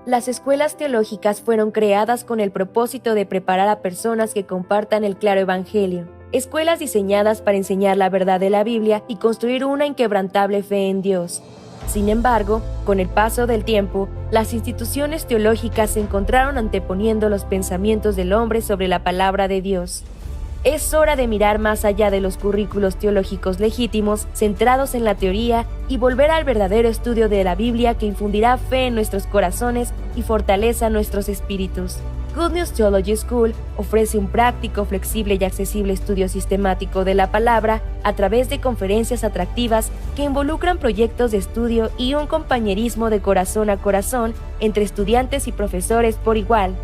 Las escuelas teológicas fueron creadas con el propósito de preparar a personas que compartan el claro evangelio. Escuelas diseñadas para enseñar la verdad de la Biblia y construir una inquebrantable fe en Dios. Sin embargo, con el paso del tiempo, las instituciones teológicas se encontraron anteponiendo los pensamientos del hombre sobre la palabra de Dios. Es hora de mirar más allá de los currículos teológicos legítimos, centrados en la teoría, y volver al verdadero estudio de la Biblia que infundirá fe en nuestros corazones y fortaleza nuestros espíritus. Good News Theology School ofrece un práctico, flexible y accesible estudio sistemático de la palabra a través de conferencias atractivas que involucran proyectos de estudio y un compañerismo de corazón a corazón entre estudiantes y profesores por igual.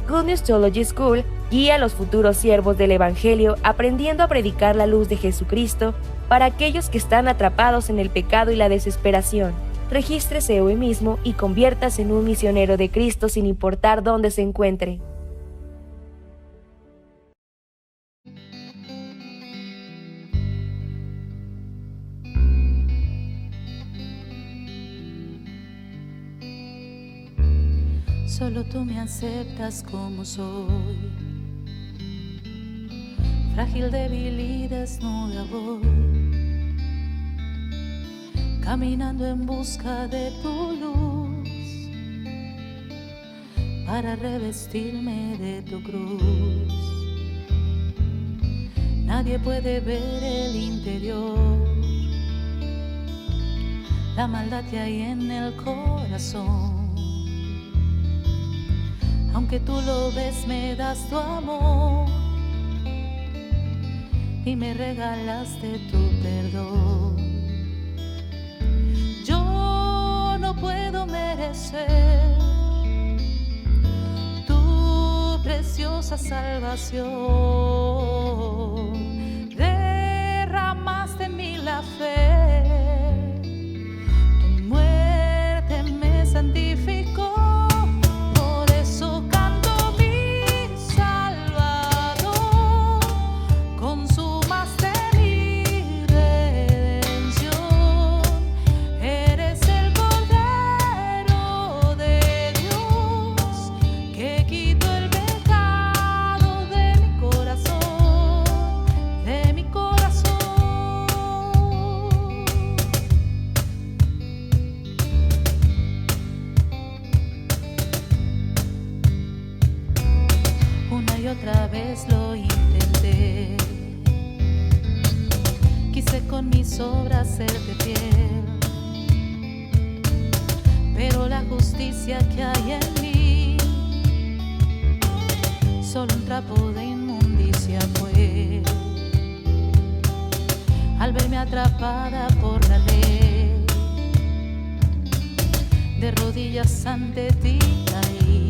Good News Theology School guía a los futuros siervos del Evangelio aprendiendo a predicar la luz de Jesucristo para aquellos que están atrapados en el pecado y la desesperación. Regístrese hoy mismo y conviértase en un misionero de Cristo sin importar dónde se encuentre. Solo tú me aceptas como soy. Frágil, débil y desnuda voy, caminando en busca de tu luz, para revestirme de tu cruz. Nadie puede ver el interior, la maldad que hay en el corazón. Aunque tú lo ves, me das tu amor y me regalaste tu perdón. Yo no puedo merecer tu preciosa salvación. Derramaste en mí la fe, tu muerte me santificó. Otra vez lo intenté, quise con mis obras serte fiel, pero la justicia que hay en mí solo un trapo de inmundicia fue. Al verme atrapada por la ley, de rodillas ante ti caí.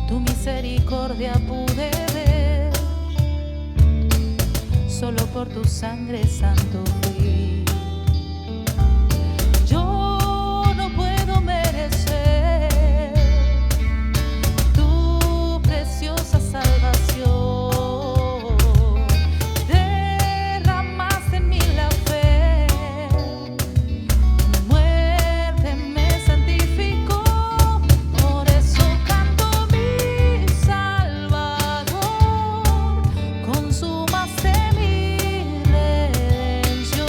Tu misericordia pude ver, solo por tu sangre santo fui. Yo no puedo merecer tu preciosa salvación. Derramaste en mí la fe, tu muerte me santificó. Por eso canto mi Salvador, consumaste mi redención.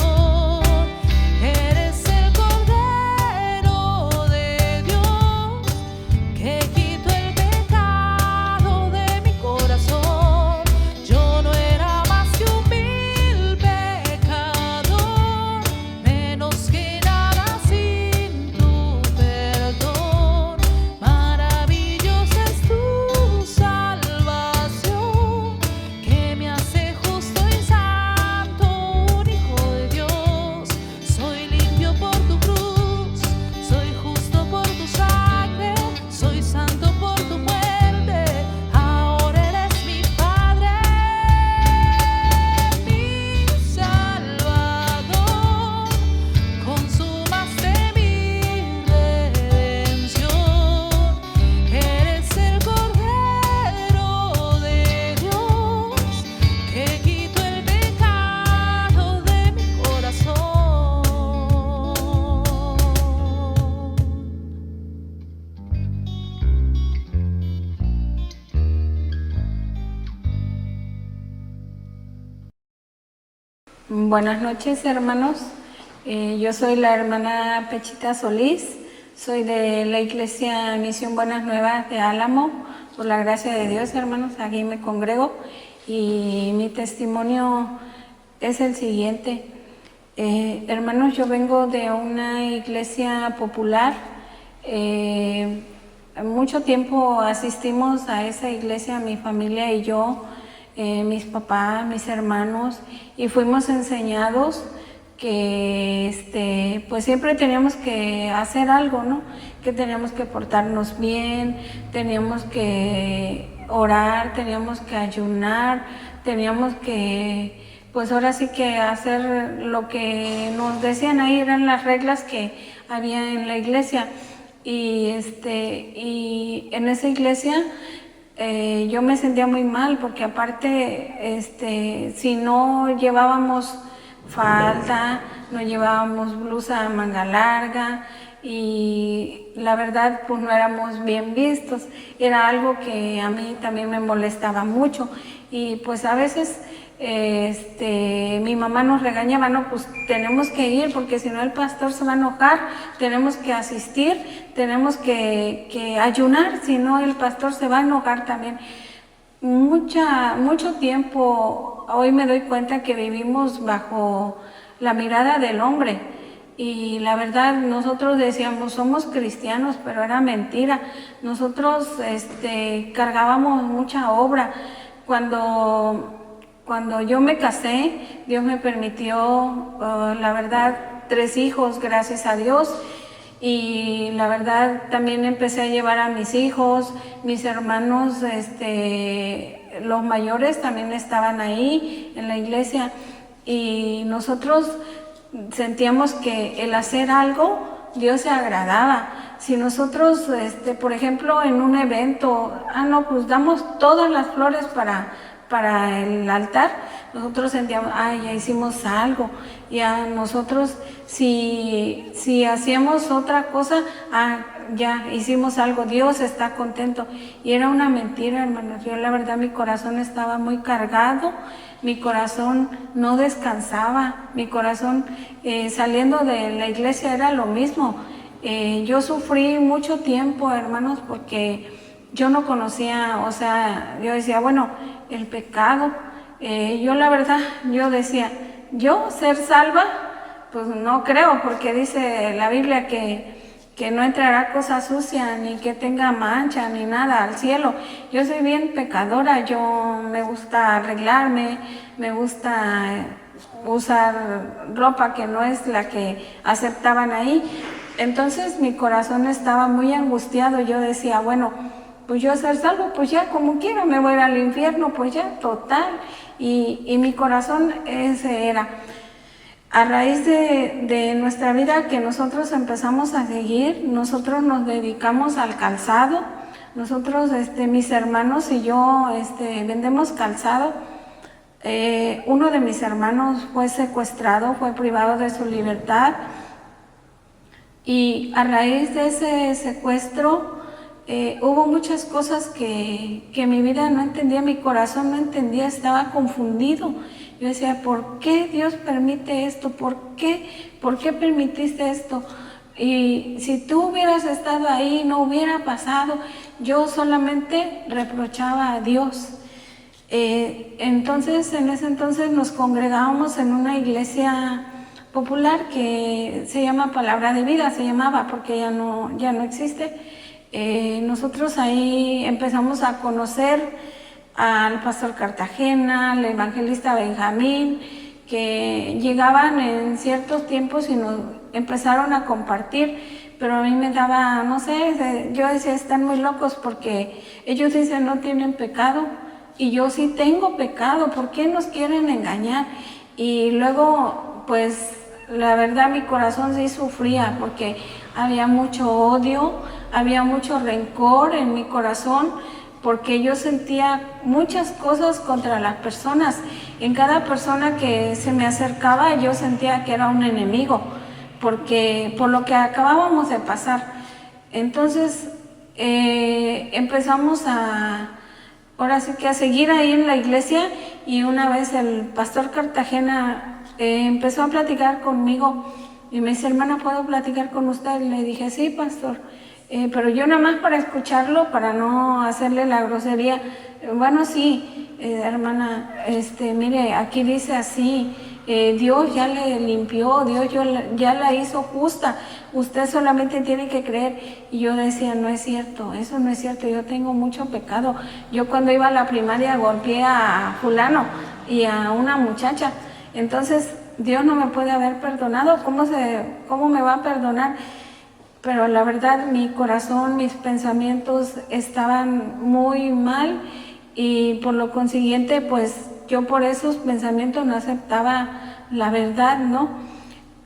Buenas noches, hermanos. Yo soy la hermana Pechita Solís, soy de la Iglesia Misión Buenas Nuevas de Álamo. Por la gracia de Dios, hermanos, aquí me congrego y mi testimonio es el siguiente. Hermanos, yo vengo de una iglesia popular. Mucho tiempo asistimos a esa iglesia, mi familia y yo, mis papás, mis hermanos, y fuimos enseñados que pues siempre teníamos que hacer algo, ¿no? Que teníamos que portarnos bien, teníamos que orar, teníamos que ayunar, teníamos que, pues ahora sí que hacer lo que nos decían ahí, eran las reglas que había en la iglesia. Y en esa iglesia yo me sentía muy mal porque aparte si no llevábamos falda, no llevábamos blusa manga larga y la verdad pues no éramos bien vistos. Era algo que a mí también me molestaba mucho y pues a veces mi mamá nos regañaba, no, pues tenemos que ir porque si no el pastor se va a enojar, tenemos que asistir, tenemos que ayunar, si no el pastor se va a enojar también. Mucho tiempo, hoy me doy cuenta que vivimos bajo la mirada del hombre y la verdad nosotros decíamos somos cristianos, pero era mentira. Nosotros cargábamos mucha obra. Cuando yo me casé, Dios me permitió, la verdad, 3 hijos, gracias a Dios. Y la verdad también empecé a llevar a mis hijos, mis hermanos, los mayores también estaban ahí en la iglesia y nosotros sentíamos que el hacer algo, Dios se agradaba. Si nosotros, por ejemplo, en un evento, no, pues damos todas las flores para el altar, nosotros sentíamos, ya hicimos algo. Ya nosotros, si hacíamos otra cosa, ya hicimos algo, Dios está contento. Y era una mentira, hermanos. Yo la verdad mi corazón estaba muy cargado, mi corazón no descansaba, mi corazón saliendo de la iglesia era lo mismo. Yo sufrí mucho tiempo, hermanos, porque yo no conocía, o sea, yo decía, bueno, el pecado, yo la verdad, yo decía, yo ser salva, pues no creo, porque dice la Biblia que no entrará cosa sucia, ni que tenga mancha, ni nada al cielo. Yo soy bien pecadora, yo me gusta arreglarme, me gusta usar ropa que no es la que aceptaban ahí. Entonces mi corazón estaba muy angustiado, yo decía, bueno, pues yo ser salvo, pues ya como quiera me voy a ir al infierno, pues ya, total. Y mi corazón ese era. A raíz de nuestra vida que nosotros empezamos a seguir, nosotros nos dedicamos al calzado. Nosotros, mis hermanos y yo, vendemos calzado. Uno de mis hermanos fue secuestrado, fue privado de su libertad. Y a raíz de ese secuestro, hubo muchas cosas que mi vida no entendía, mi corazón no entendía, estaba confundido. Yo decía, ¿por qué Dios permite esto? ¿Por qué permitiste esto? Y si tú hubieras estado ahí, no hubiera pasado. Yo solamente reprochaba a Dios. Entonces, en ese entonces nos congregábamos en una iglesia popular que se llama Palabra de Vida, se llamaba, porque ya no existe. Nosotros ahí empezamos a conocer al pastor Cartagena, al evangelista Benjamín, que llegaban en ciertos tiempos y nos empezaron a compartir, pero a mí me daba, no sé, yo decía, están muy locos porque ellos dicen no tienen pecado y yo sí tengo pecado, ¿por qué nos quieren engañar? Y luego, pues, la verdad mi corazón sí sufría porque había mucho odio, había mucho rencor en mi corazón, porque yo sentía muchas cosas contra las personas. En cada persona que se me acercaba yo sentía que era un enemigo, porque por lo que acabábamos de pasar. Entonces empezamos ahora sí que a seguir ahí en la iglesia y una vez el pastor Cartagena empezó a platicar conmigo y me dice, hermana, ¿puedo platicar con usted? Le dije, sí, pastor. Pero yo nada más para escucharlo, para no hacerle la grosería. Bueno, sí, hermana, mire, aquí dice así, Dios ya le limpió, Dios ya la hizo justa, usted solamente tiene que creer. Y yo decía, no es cierto, eso no es cierto, yo tengo mucho pecado. Yo cuando iba a la primaria golpeé a fulano y a una muchacha, entonces Dios no me puede haber perdonado, ¿cómo me va a perdonar? Pero la verdad mi corazón, mis pensamientos estaban muy mal y por lo consiguiente pues yo por esos pensamientos no aceptaba la verdad, ¿no?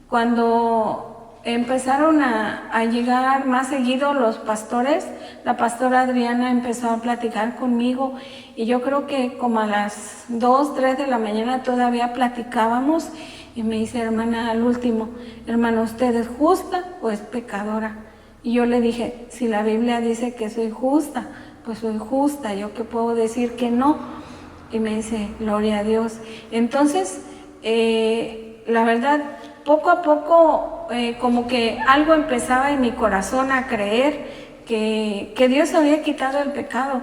Cuando empezaron a llegar más seguido los pastores, la pastora Adriana empezó a platicar conmigo y yo creo que como a las 2, 3 de la mañana todavía platicábamos. Y me dice, hermana, al último, hermana, ¿usted es justa o es pecadora? Y yo le dije, si la Biblia dice que soy justa, pues soy justa, ¿yo qué puedo decir que no? Y me dice, gloria a Dios. Entonces, la verdad, poco a poco, como que algo empezaba en mi corazón a creer que Dios había quitado el pecado.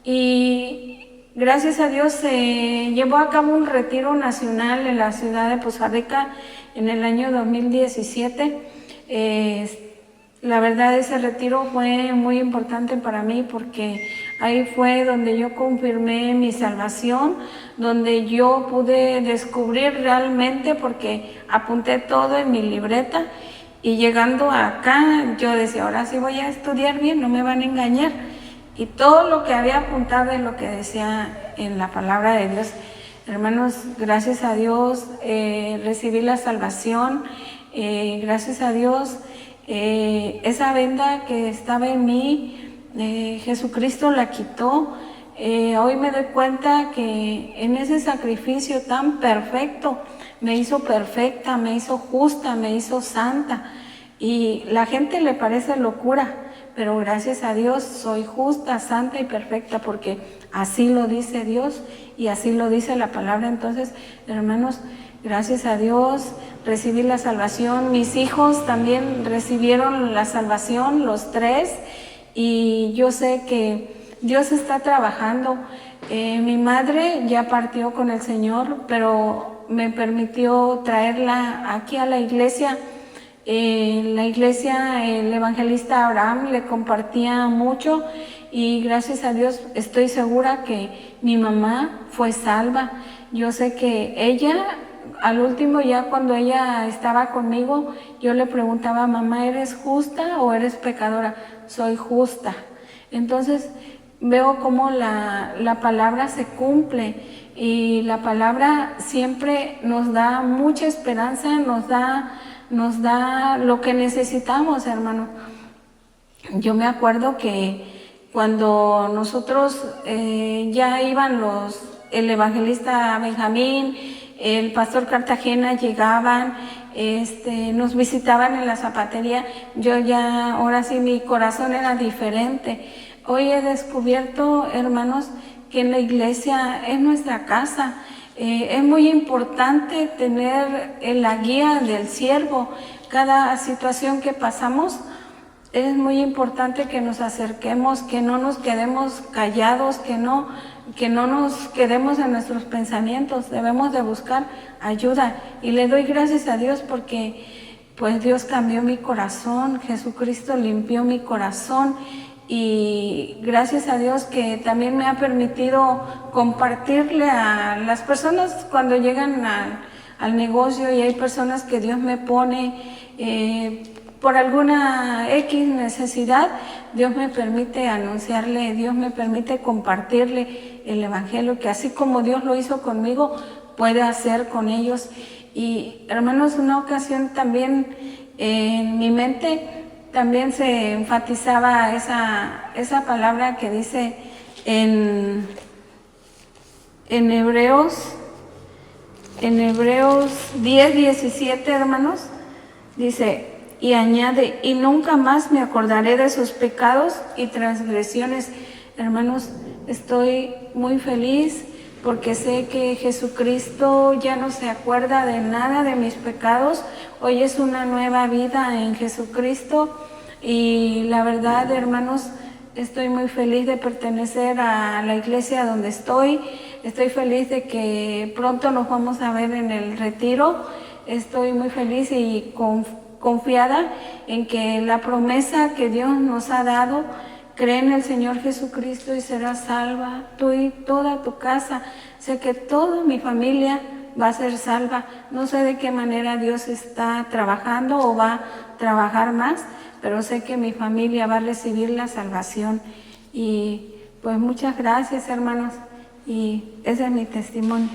Y gracias a Dios se llevó a cabo un retiro nacional en la ciudad de Poza Rica en el año 2017. La verdad ese retiro fue muy importante para mí porque ahí fue donde yo confirmé mi salvación, donde yo pude descubrir realmente, porque apunté todo en mi libreta y llegando acá yo decía, ahora sí voy a estudiar bien, no me van a engañar. Y todo lo que había apuntado es lo que decía en la palabra de Dios. Hermanos, gracias a Dios recibí la salvación, gracias a Dios esa venda que estaba en mí, Jesucristo la quitó. Hoy me doy cuenta que en ese sacrificio tan perfecto me hizo perfecta, me hizo justa, me hizo santa. Y la gente le parece locura, pero gracias a Dios soy justa, santa y perfecta porque así lo dice Dios y así lo dice la palabra. Entonces, hermanos, gracias a Dios recibí la salvación. Mis hijos también recibieron la salvación, los 3, y yo sé que Dios está trabajando. Mi madre ya partió con el Señor, pero me permitió traerla aquí a la iglesia. La iglesia, el evangelista Abraham le compartía mucho y gracias a Dios estoy segura que mi mamá fue salva. Yo sé que ella, al último ya cuando ella estaba conmigo, yo le preguntaba, mamá, ¿eres justa o eres pecadora? Soy justa. Entonces veo cómo la palabra se cumple y la palabra siempre nos da mucha esperanza, nos da lo que necesitamos, hermano. Yo me acuerdo que cuando nosotros ya iban el evangelista Benjamín, el pastor Cartagena llegaban, nos visitaban en la zapatería, yo ya, ahora sí mi corazón era diferente. Hoy he descubierto, hermanos, que en la iglesia es nuestra casa. Es muy importante tener la guía del siervo. Cada situación que pasamos es muy importante que nos acerquemos, que no nos quedemos callados, que no nos quedemos en nuestros pensamientos. Debemos de buscar ayuda y le doy gracias a Dios porque pues Dios cambió mi corazón, Jesucristo limpió mi corazón. Y gracias a Dios que también me ha permitido compartirle a las personas cuando llegan al negocio, y hay personas que Dios me pone por alguna X necesidad, Dios me permite anunciarle, Dios me permite compartirle el evangelio, que así como Dios lo hizo conmigo, puede hacer con ellos. Y hermanos, una ocasión también en mi mente también se enfatizaba esa palabra que dice en Hebreos 10:17, hermanos, dice, y añade, y nunca más me acordaré de sus pecados y transgresiones. Hermanos, estoy muy feliz porque sé que Jesucristo ya no se acuerda de nada de mis pecados. Hoy es una nueva vida en Jesucristo y la verdad, hermanos, estoy muy feliz de pertenecer a la iglesia donde estoy. Estoy feliz de que pronto nos vamos a ver en el retiro. Estoy muy feliz y confiada en que la promesa que Dios nos ha dado, cree en el Señor Jesucristo y serás salva, tú y toda tu casa. Sé que toda mi familia va a ser salva. No sé de qué manera Dios está trabajando o va a trabajar más, pero sé que mi familia va a recibir la salvación. Y pues muchas gracias, hermanos, y ese es mi testimonio.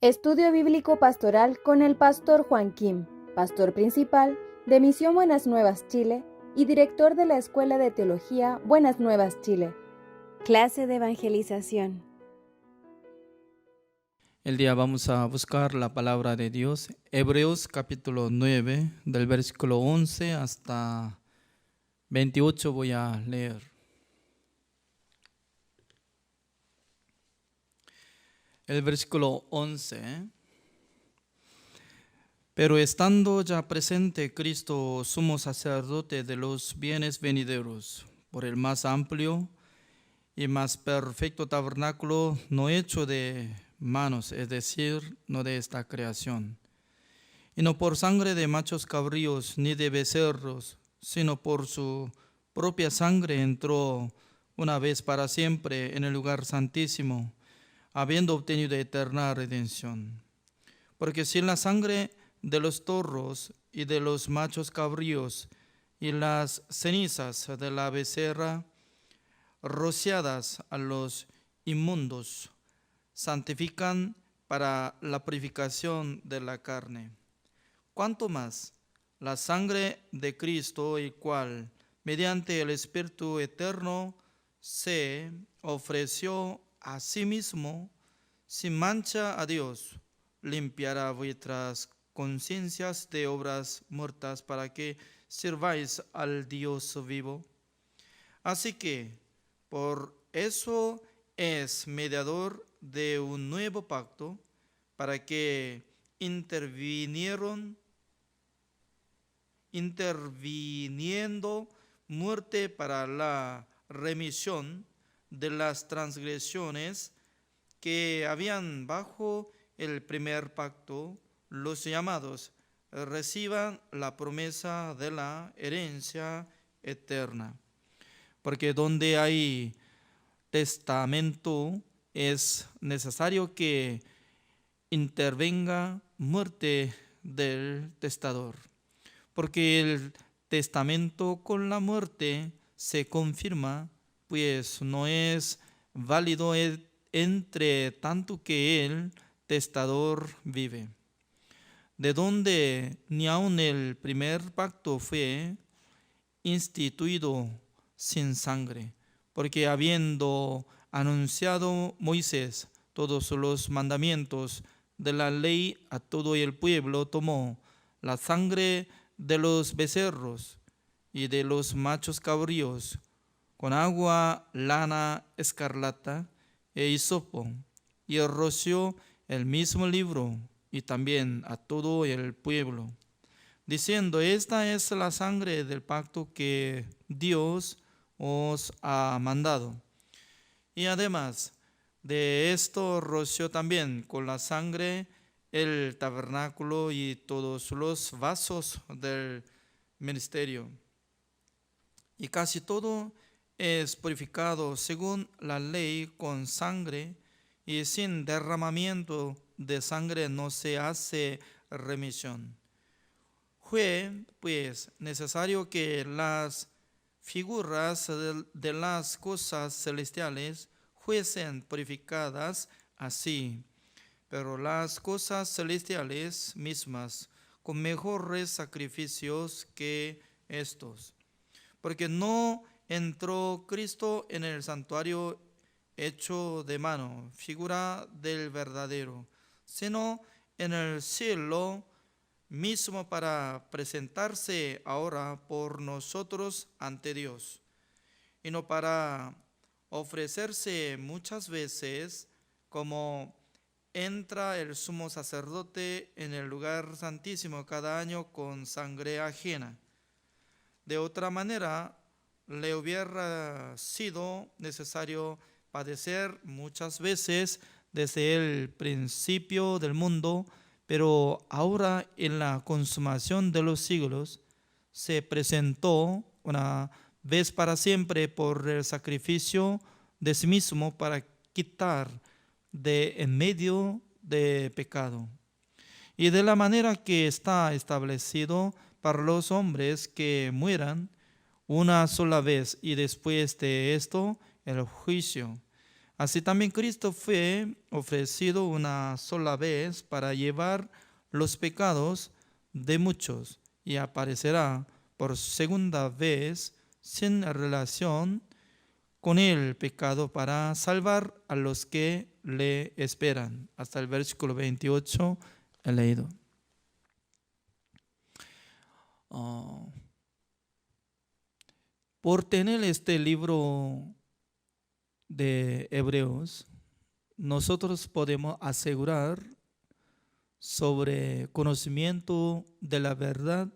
Estudio Bíblico Pastoral con el pastor Juan Kim, pastor principal de Misión Buenas Nuevas Chile y director de la Escuela de Teología Buenas Nuevas Chile. Clase de evangelización. El día vamos a buscar la palabra de Dios, Hebreos capítulo 9, del versículo 11 hasta 28 voy a leer. El versículo 11. Pero estando ya presente Cristo, sumo sacerdote de los bienes venideros, por el más amplio y más perfecto tabernáculo, no hecho de manos, es decir, no de esta creación, y no por sangre de machos cabríos ni de becerros, sino por su propia sangre entró una vez para siempre en el lugar santísimo, habiendo obtenido eterna redención. Porque sin la sangre de los toros y de los machos cabríos y las cenizas de la becerra rociadas a los inmundos santifican para la purificación de la carne, cuanto más la sangre de Cristo, el cual mediante el Espíritu eterno se ofreció a sí mismo sin mancha a Dios, limpiará vuestras conciencias de obras muertas para que sirváis al Dios vivo. Así que por eso es mediador de un nuevo pacto, para que interviniendo muerte para la remisión de las transgresiones que habían bajo el primer pacto, los llamados reciban la promesa de la herencia eterna. Porque donde hay testamento es necesario que intervenga muerte del testador, porque el testamento con la muerte se confirma, pues no es válido entre tanto que el testador vive, de donde ni aun el primer pacto fue instituido sin sangre, porque habiendo anunciado Moisés todos los mandamientos de la ley a todo el pueblo, tomó la sangre de los becerros y de los machos cabríos con agua, lana escarlata e hisopo, y roció el mismo libro y también a todo el pueblo, diciendo: esta es la sangre del pacto que Dios os ha mandado. Y además de esto roció también con la sangre el tabernáculo y todos los vasos del ministerio. Y casi todo es purificado según la ley con sangre, y sin derramamiento de sangre no se hace remisión. Fue pues necesario que las figuras de las cosas celestiales fuesen purificadas así, pero las cosas celestiales mismas con mejores sacrificios que estos, porque no entró Cristo en el santuario hecho de mano, figura del verdadero, sino en el cielo mismo, para presentarse ahora por nosotros ante Dios, y no para ofrecerse muchas veces como entra el sumo sacerdote en el lugar santísimo cada año con sangre ajena. De otra manera, le hubiera sido necesario padecer muchas veces desde el principio del mundo, pero ahora en la consumación de los siglos se presentó una vez para siempre por el sacrificio de sí mismo para quitar de en medio de pecado. Y de la manera que está establecido para los hombres que mueran una sola vez y después de esto el juicio. Así también Cristo fue ofrecido una sola vez para llevar los pecados de muchos y aparecerá por segunda vez sin relación con el pecado para salvar a los que le esperan. Hasta el versículo 28 he leído. Por tener este libro de Hebreos, nosotros podemos asegurar sobre conocimiento de la verdad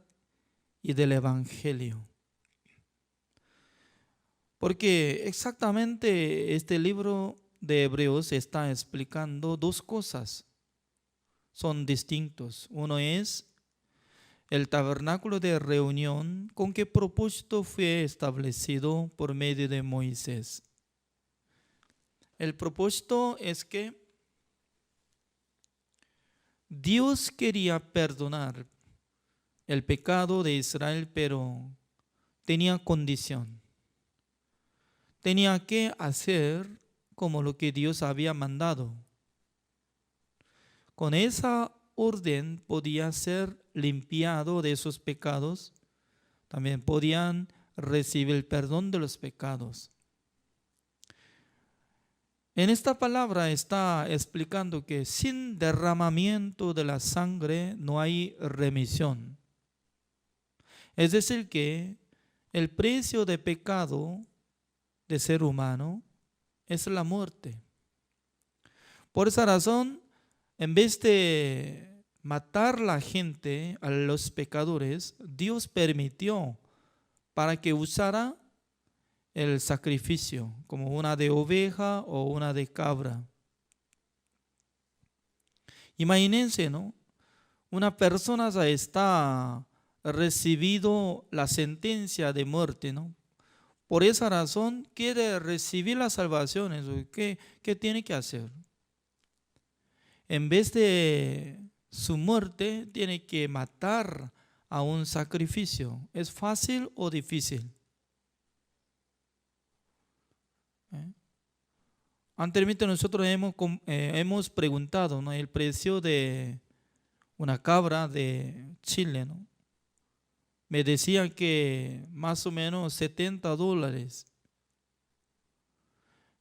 y del Evangelio. Porque exactamente este libro de Hebreos está explicando dos cosas. Son distintos. Uno es el tabernáculo de reunión, con qué propósito fue establecido por medio de Moisés. El propósito es que Dios quería perdonar el pecado de Israel, pero tenía condición. Tenía que hacer como lo que Dios había mandado. Con esa orden podía ser limpiado de sus pecados. También podían recibir el perdón de los pecados. En esta palabra está explicando que sin derramamiento de la sangre no hay remisión. Es decir que el precio de pecado de ser humano es la muerte. Por esa razón, en vez de matar a la gente, a los pecadores, Dios permitió para que usara el sacrificio, como una de oveja o una de cabra. Imagínense, ¿no? Una persona ya está recibido la sentencia de muerte, ¿no? Por esa razón quiere recibir la salvación. ¿Qué tiene que hacer? En vez de su muerte, tiene que matar a un sacrificio. ¿Es fácil o difícil? Anteriormente nosotros hemos preguntado, ¿no?, el precio de una cabra de Chile, ¿no? Me decían que más o menos $70.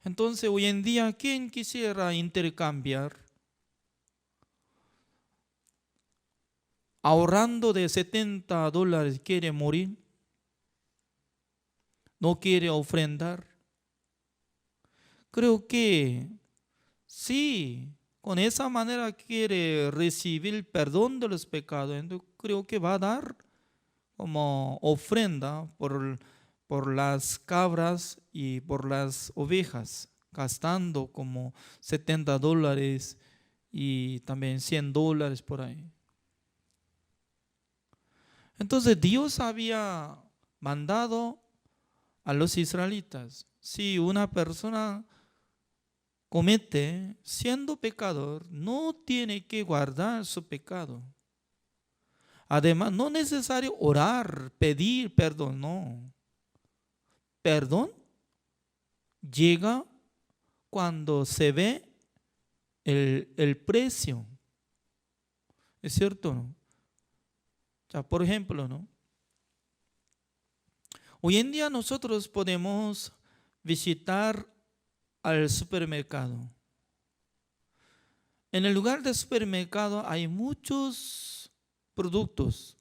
Entonces hoy en día, ¿quién quisiera intercambiar? Ahorrando de $70, ¿quiere morir? ¿No quiere ofrendar? Creo que sí, con esa manera quiere recibir el perdón de los pecados. Entonces creo que va a dar como ofrenda por las cabras y por las ovejas, gastando como $70 y también $100 por ahí. Entonces Dios había mandado a los israelitas, si una persona comete siendo pecador, no tiene que guardar su pecado. Además, no es necesario orar, pedir perdón, no. Perdón llega cuando se ve el precio. ¿Es cierto, no? O sea, por ejemplo, ¿no? Hoy en día nosotros podemos visitar al supermercado. En el lugar de supermercado hay muchos productos,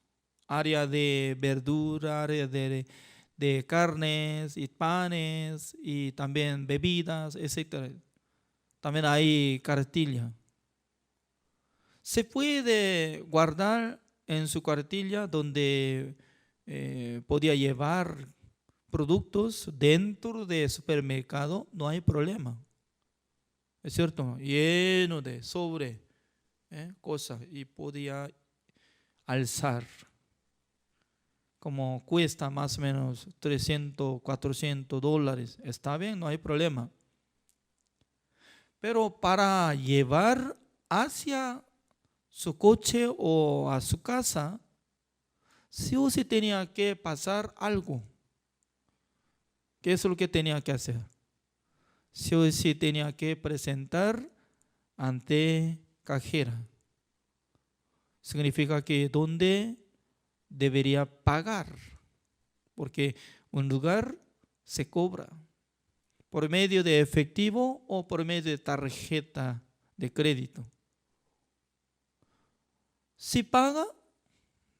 área de verdura, área de carnes y panes y también bebidas, etc. también hay cartilla. Se puede guardar en su cartilla donde podía llevar productos dentro del supermercado, no hay problema. ¿Es cierto? Lleno de cosas y podía alzar. Como cuesta más o menos $300, $400, está bien, no hay problema. Pero para llevar hacia su coche o a su casa, sí o sí tenía que pasar algo. ¿Qué es lo que tenía que hacer? Sí o sí tenía que presentar ante cajera. Significa que ¿dónde debería pagar? Porque un lugar se cobra por medio de efectivo o por medio de tarjeta de crédito. Si paga,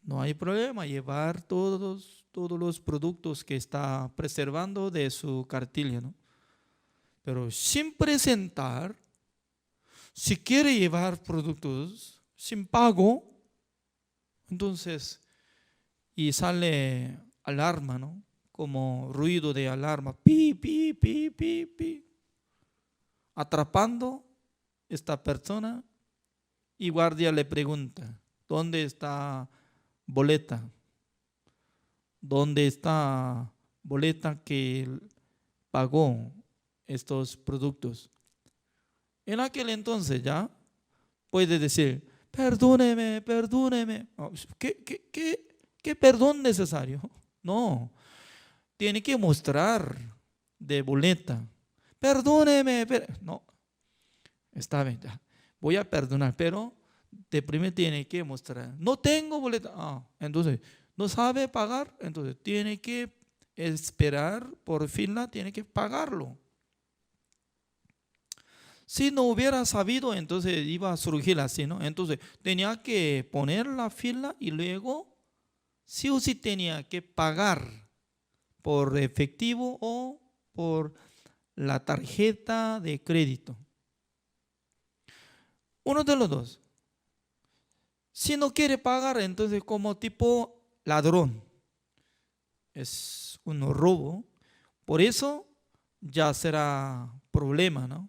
no hay problema llevar todos los productos que está preservando de su cartilla, ¿no? Pero sin presentar, si quiere llevar productos sin pago, entonces, y sale alarma, ¿no? Como ruido de alarma, pi, pi, pi, pi, pi, atrapando esta persona, y guardia le pregunta, ¿dónde está boleta? ¿Dónde está boleta que pagó estos productos? En aquel entonces ya puede decir, perdóneme, perdóneme. ¿Qué perdón necesario? No, tiene que mostrar de boleta. Perdóneme, no, está bien, ya. Voy a perdonar, pero de primero tiene que mostrar. No tengo boleta. Entonces, no sabe pagar, entonces tiene que esperar por fila, tiene que pagarlo. Si no hubiera sabido, entonces iba a surgir así, ¿no? Entonces tenía que poner la fila y luego sí o sí tenía que pagar por efectivo o por la tarjeta de crédito. Uno de los dos. Si no quiere pagar, entonces como tipo ladrón. Es un robo. Por eso ya será problema, ¿no?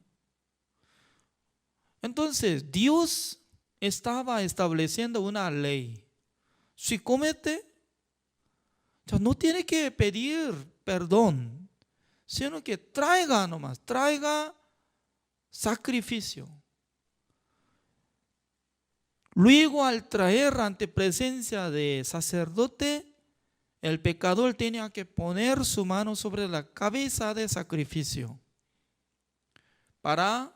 Entonces, Dios estaba estableciendo una ley. Si comete, ya no tiene que pedir perdón, sino que traiga nomás, traiga sacrificio. Luego, al traer ante presencia de sacerdote, el pecador tenía que poner su mano sobre la cabeza de sacrificio para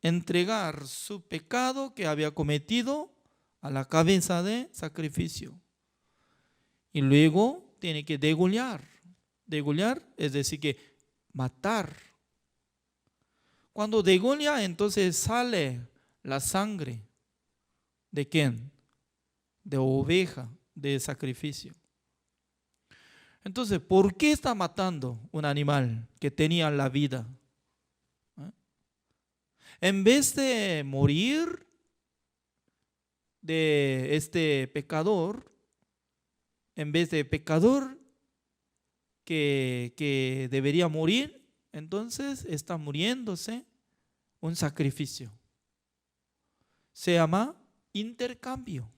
entregar su pecado que había cometido a la cabeza de sacrificio. Y luego tiene que degollar. Degollar es decir que matar. Cuando degolla, entonces sale la sangre. ¿De quién? De oveja, de sacrificio. Entonces, ¿por qué está matando un animal que tenía la vida? En vez de morir de este pecador, en vez de pecador que debería morir, entonces está muriéndose un sacrificio. Se llama intercambio.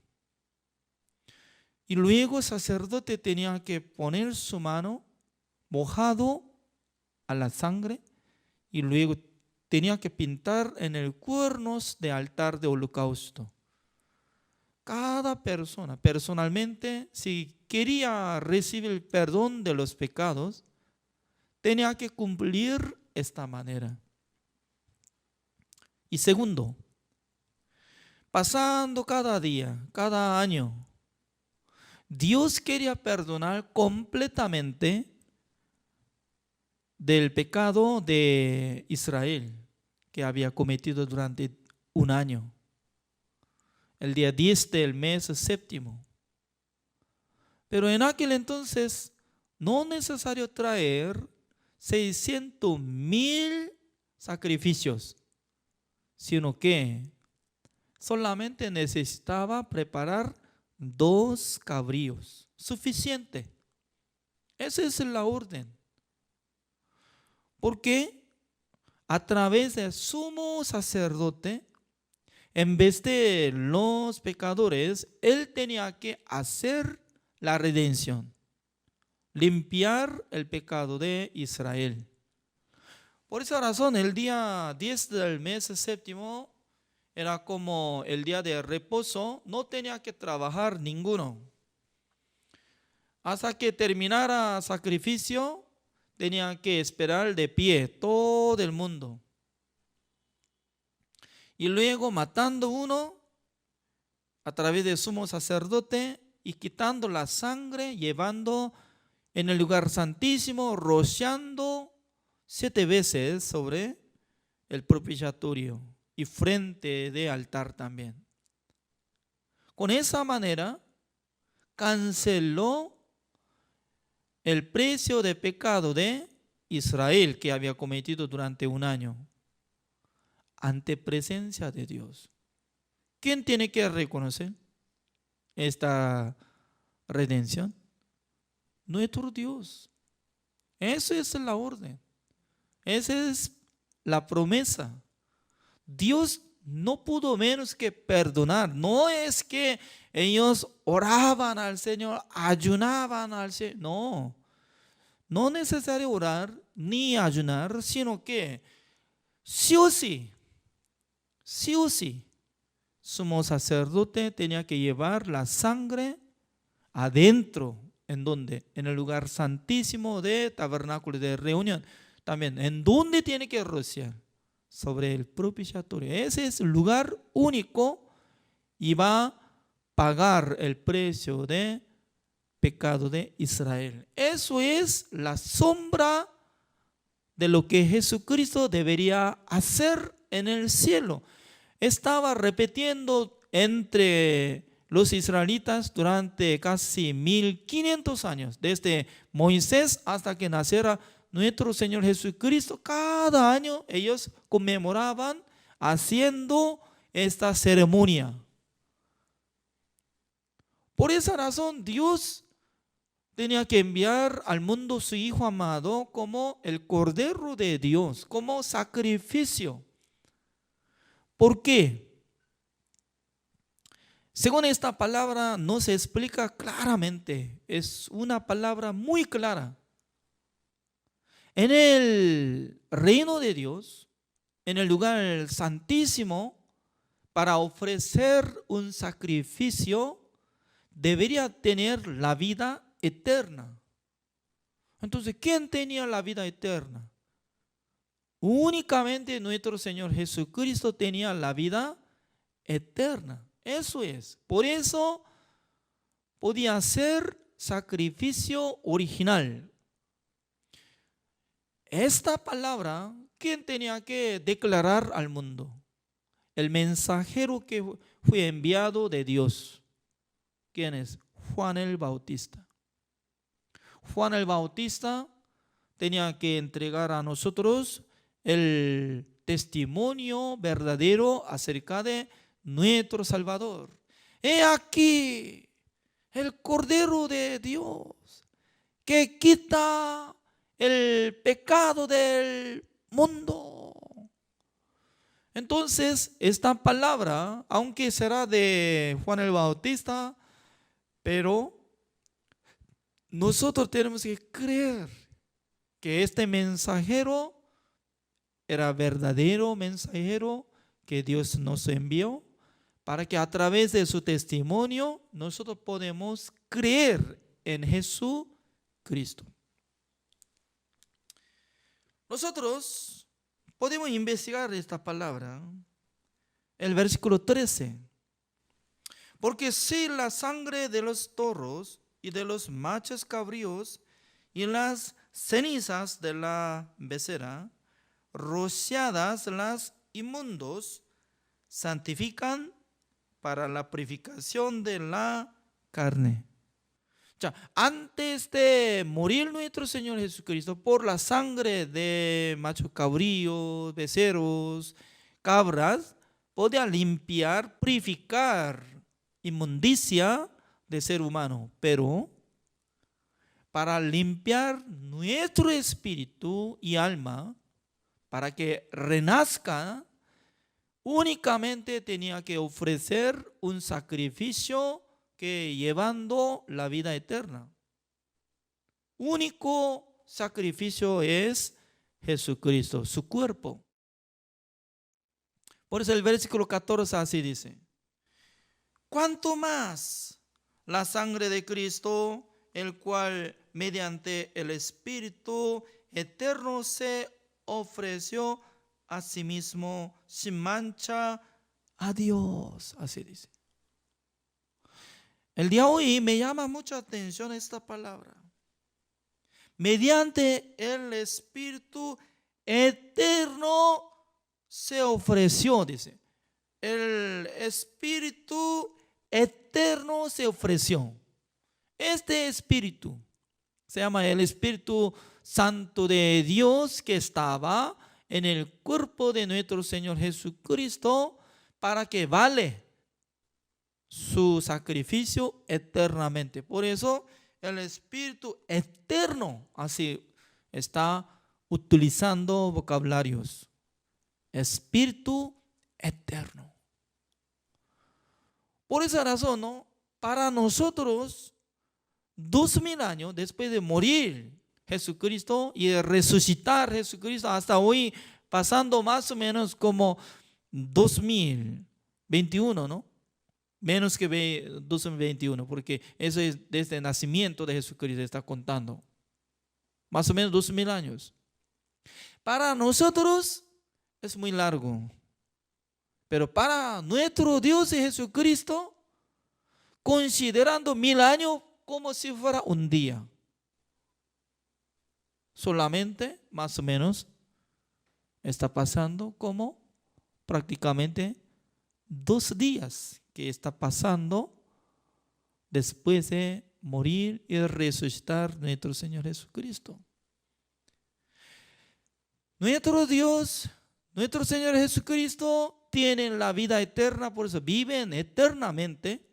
Y luego el sacerdote tenía que poner su mano mojado a la sangre y luego tenía que pintar en el cuernos de altar de holocausto. Cada persona, personalmente, si quería recibir el perdón de los pecados, tenía que cumplir esta manera. Y segundo, pasando cada día, cada año, Dios quería perdonar completamente del pecado de Israel que había cometido durante un año. El día 10 del mes séptimo. Pero en aquel entonces no es necesario traer 600,000 sacrificios. sino que solamente necesitaba preparar 2 cabríos, suficiente. Esa es la orden. Porque a través del sumo sacerdote, en vez de los pecadores, él tenía que hacer la redención, limpiar el pecado de Israel. Por esa razón, el día 10 del mes séptimo era como el día de reposo, no tenía que trabajar ninguno. Hasta que terminara el sacrificio, tenía que esperar de pie todo el mundo. Y luego matando uno a través del sumo sacerdote y quitando la sangre, llevando en el lugar santísimo, rociando 7 veces sobre el propiciatorio y frente de altar también. Con esa manera canceló el precio de pecado de Israel que había cometido durante un año ante presencia de Dios. ¿Quién tiene que reconocer esta redención? Nuestro Dios. Esa es la orden. Esa es la promesa. Dios no pudo menos que perdonar. No es que ellos oraban al Señor, ayunaban al Señor. No, no es necesario orar ni ayunar, sino que sí o sí, sumo sacerdote tenía que llevar la sangre adentro. ¿En dónde? En el lugar santísimo de tabernáculo de reunión. También, ¿en dónde tiene que rociar? Sobre el propiciatorio. Ese es el lugar único y va a pagar el precio de pecado de Israel. Eso es la sombra de lo que Jesucristo debería hacer en el cielo. Estaba repitiendo entre los israelitas durante casi 1500 años, desde Moisés hasta que naciera nuestro Señor Jesucristo. Cada año ellos conmemoraban haciendo esta ceremonia. Por esa razón Dios tenía que enviar al mundo su Hijo amado como el Cordero de Dios, como sacrificio. ¿Por qué? Según esta palabra no se explica claramente, es una palabra muy clara. En el reino de Dios, en el lugar santísimo, para ofrecer un sacrificio, debería tener la vida eterna. Entonces, ¿quién tenía la vida eterna? Únicamente nuestro Señor Jesucristo tenía la vida eterna. Eso es. Por eso podía ser sacrificio original. Esta palabra, ¿quién tenía que declarar al mundo? El mensajero que fue enviado de Dios. ¿Quién es? Juan el Bautista. Juan el Bautista tenía que entregar a nosotros el testimonio verdadero acerca de nuestro Salvador. He aquí el Cordero de Dios que quita el pecado del mundo. Entonces, esta palabra, aunque será de Juan el Bautista, pero nosotros tenemos que creer que este mensajero era verdadero mensajero que Dios nos envió para que a través de su testimonio nosotros podemos creer en Jesucristo. Nosotros podemos investigar esta palabra, el versículo 13. Porque si la sangre de los toros y de los machos cabríos y las cenizas de la becerra, rociadas las inmundos, santifican para la purificación de la carne. Antes de morir nuestro Señor Jesucristo por la sangre de machos cabríos, becerros, cabras podía limpiar, purificar inmundicia de ser humano, pero para limpiar nuestro espíritu y alma, para que renazca, únicamente tenía que ofrecer un sacrificio que llevando la vida eterna. Único sacrificio es Jesucristo, su cuerpo. Por eso el versículo 14 así dice: cuanto más la sangre de Cristo, el cual mediante el Espíritu eterno se ofreció a sí mismo sin mancha a Dios. Así dice. El día de hoy me llama mucha atención esta palabra. Mediante el Espíritu eterno se ofreció, dice. El Espíritu eterno se ofreció. Este Espíritu se llama el Espíritu Santo de Dios, que estaba en el cuerpo de nuestro Señor Jesucristo, para que vale su sacrificio eternamente. Por eso el Espíritu eterno, así está utilizando vocabularios. Espíritu eterno. Por esa razón, ¿no? Para nosotros, 2000 años después de morir Jesucristo y de resucitar Jesucristo, hasta hoy pasando más o menos como 2021, ¿no? Menos que 2021, porque eso es desde el nacimiento de Jesucristo, está contando. Más o menos 2000 años. Para nosotros es muy largo. Pero para nuestro Dios y Jesucristo, considerando 1000 años como si fuera un día. Solamente, más o menos, está pasando como prácticamente 2 días que está pasando después de morir y resucitar nuestro Señor Jesucristo. Nuestro Dios, nuestro Señor Jesucristo, tienen la vida eterna, por eso viven eternamente.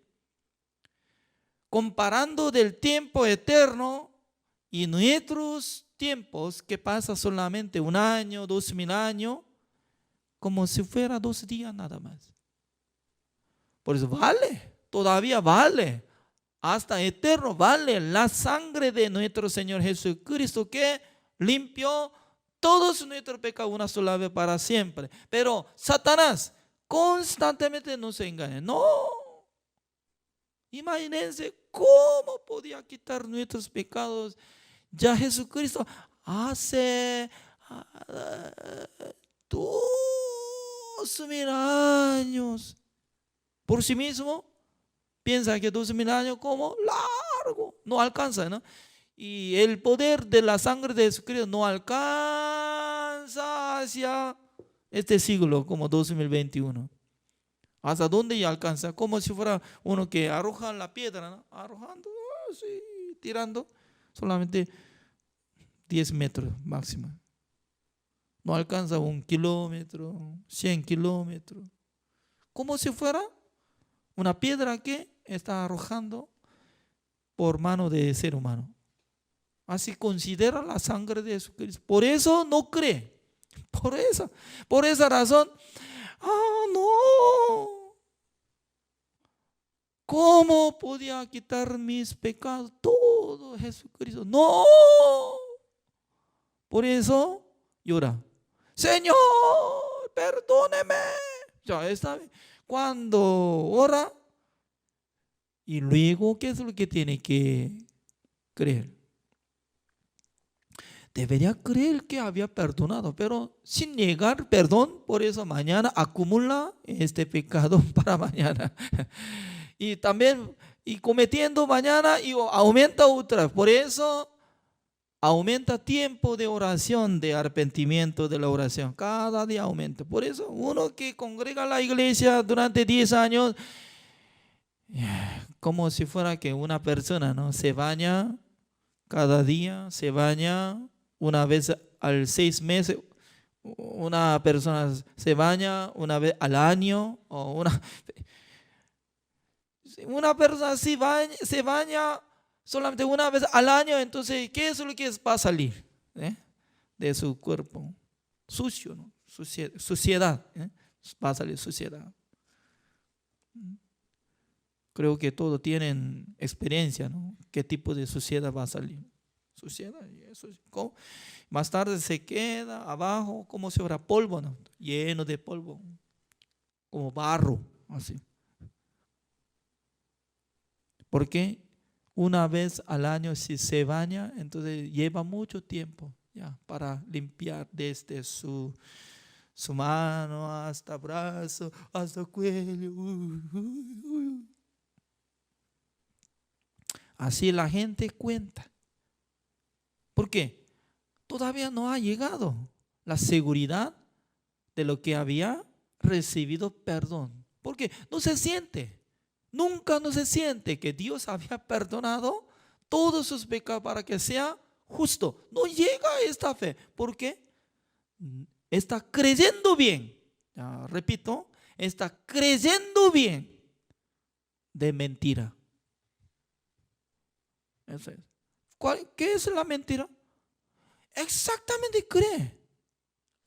Comparando del tiempo eterno y nuestros tiempos, que pasa solamente 1 año, 2000 años, como si fuera 2 días nada más. Por eso vale, todavía vale, hasta eterno vale la sangre de nuestro Señor Jesucristo, que limpió todos nuestros pecados una sola vez para siempre. Pero Satanás constantemente nos engaña. No. Imagínense cómo podía quitar nuestros pecados. Ya Jesucristo hace 2000 años. Por sí mismo, piensa que 2000 años como largo, no alcanza, ¿no? Y el poder de la sangre de Jesucristo no alcanza hacia este siglo, como 2021. ¿Hasta dónde ya alcanza? Como si fuera uno que arroja la piedra, ¿no? Arrojando, sí, tirando, solamente 10 metros máximo. No alcanza 1 kilómetro, 100 kilómetros. Como si fuera una piedra que está arrojando por mano de ser humano. Así considera la sangre de Jesucristo. Por eso no cree. Por esa razón. No. ¿Cómo podía quitar mis pecados? Todo Jesucristo. No. Por eso llora. Señor, perdóneme. Ya está. Cuando ora, y luego, ¿qué es lo que tiene que creer? Debería creer que había perdonado, pero sin negar perdón. Por eso mañana acumula este pecado para mañana. Y también, y cometiendo mañana, y aumenta otra. Por eso aumenta tiempo de oración, de arrepentimiento de la oración. Cada día aumenta. Por eso uno que congrega a la iglesia durante 10 años, como si fuera que una persona, ¿no? Se baña cada día, se baña una vez al 6 meses, Una persona se baña una vez al año, o una persona se baña solamente una vez al año, entonces, ¿qué es lo que va a salir de su cuerpo? Sucio, ¿no? Suciedad, va a salir suciedad. Creo que todos tienen experiencia, ¿no? ¿Qué tipo de suciedad va a salir? Suciedad, y eso, ¿cómo? Más tarde se queda abajo como si fuera polvo, ¿no? Lleno de polvo, como barro, así. Porque una vez al año si se baña, entonces lleva mucho tiempo ya para limpiar desde su mano hasta brazo, hasta cuello. Así la gente cuenta. ¿Por qué? Todavía no ha llegado la seguridad de lo que había recibido perdón. Porque no se siente, nunca no se siente que Dios había perdonado todos sus pecados para que sea justo. No llega a esta fe. ¿Por qué? Está creyendo bien. Ya, repito, está creyendo bien de mentira. Eso es. ¿Qué es la mentira? Exactamente cree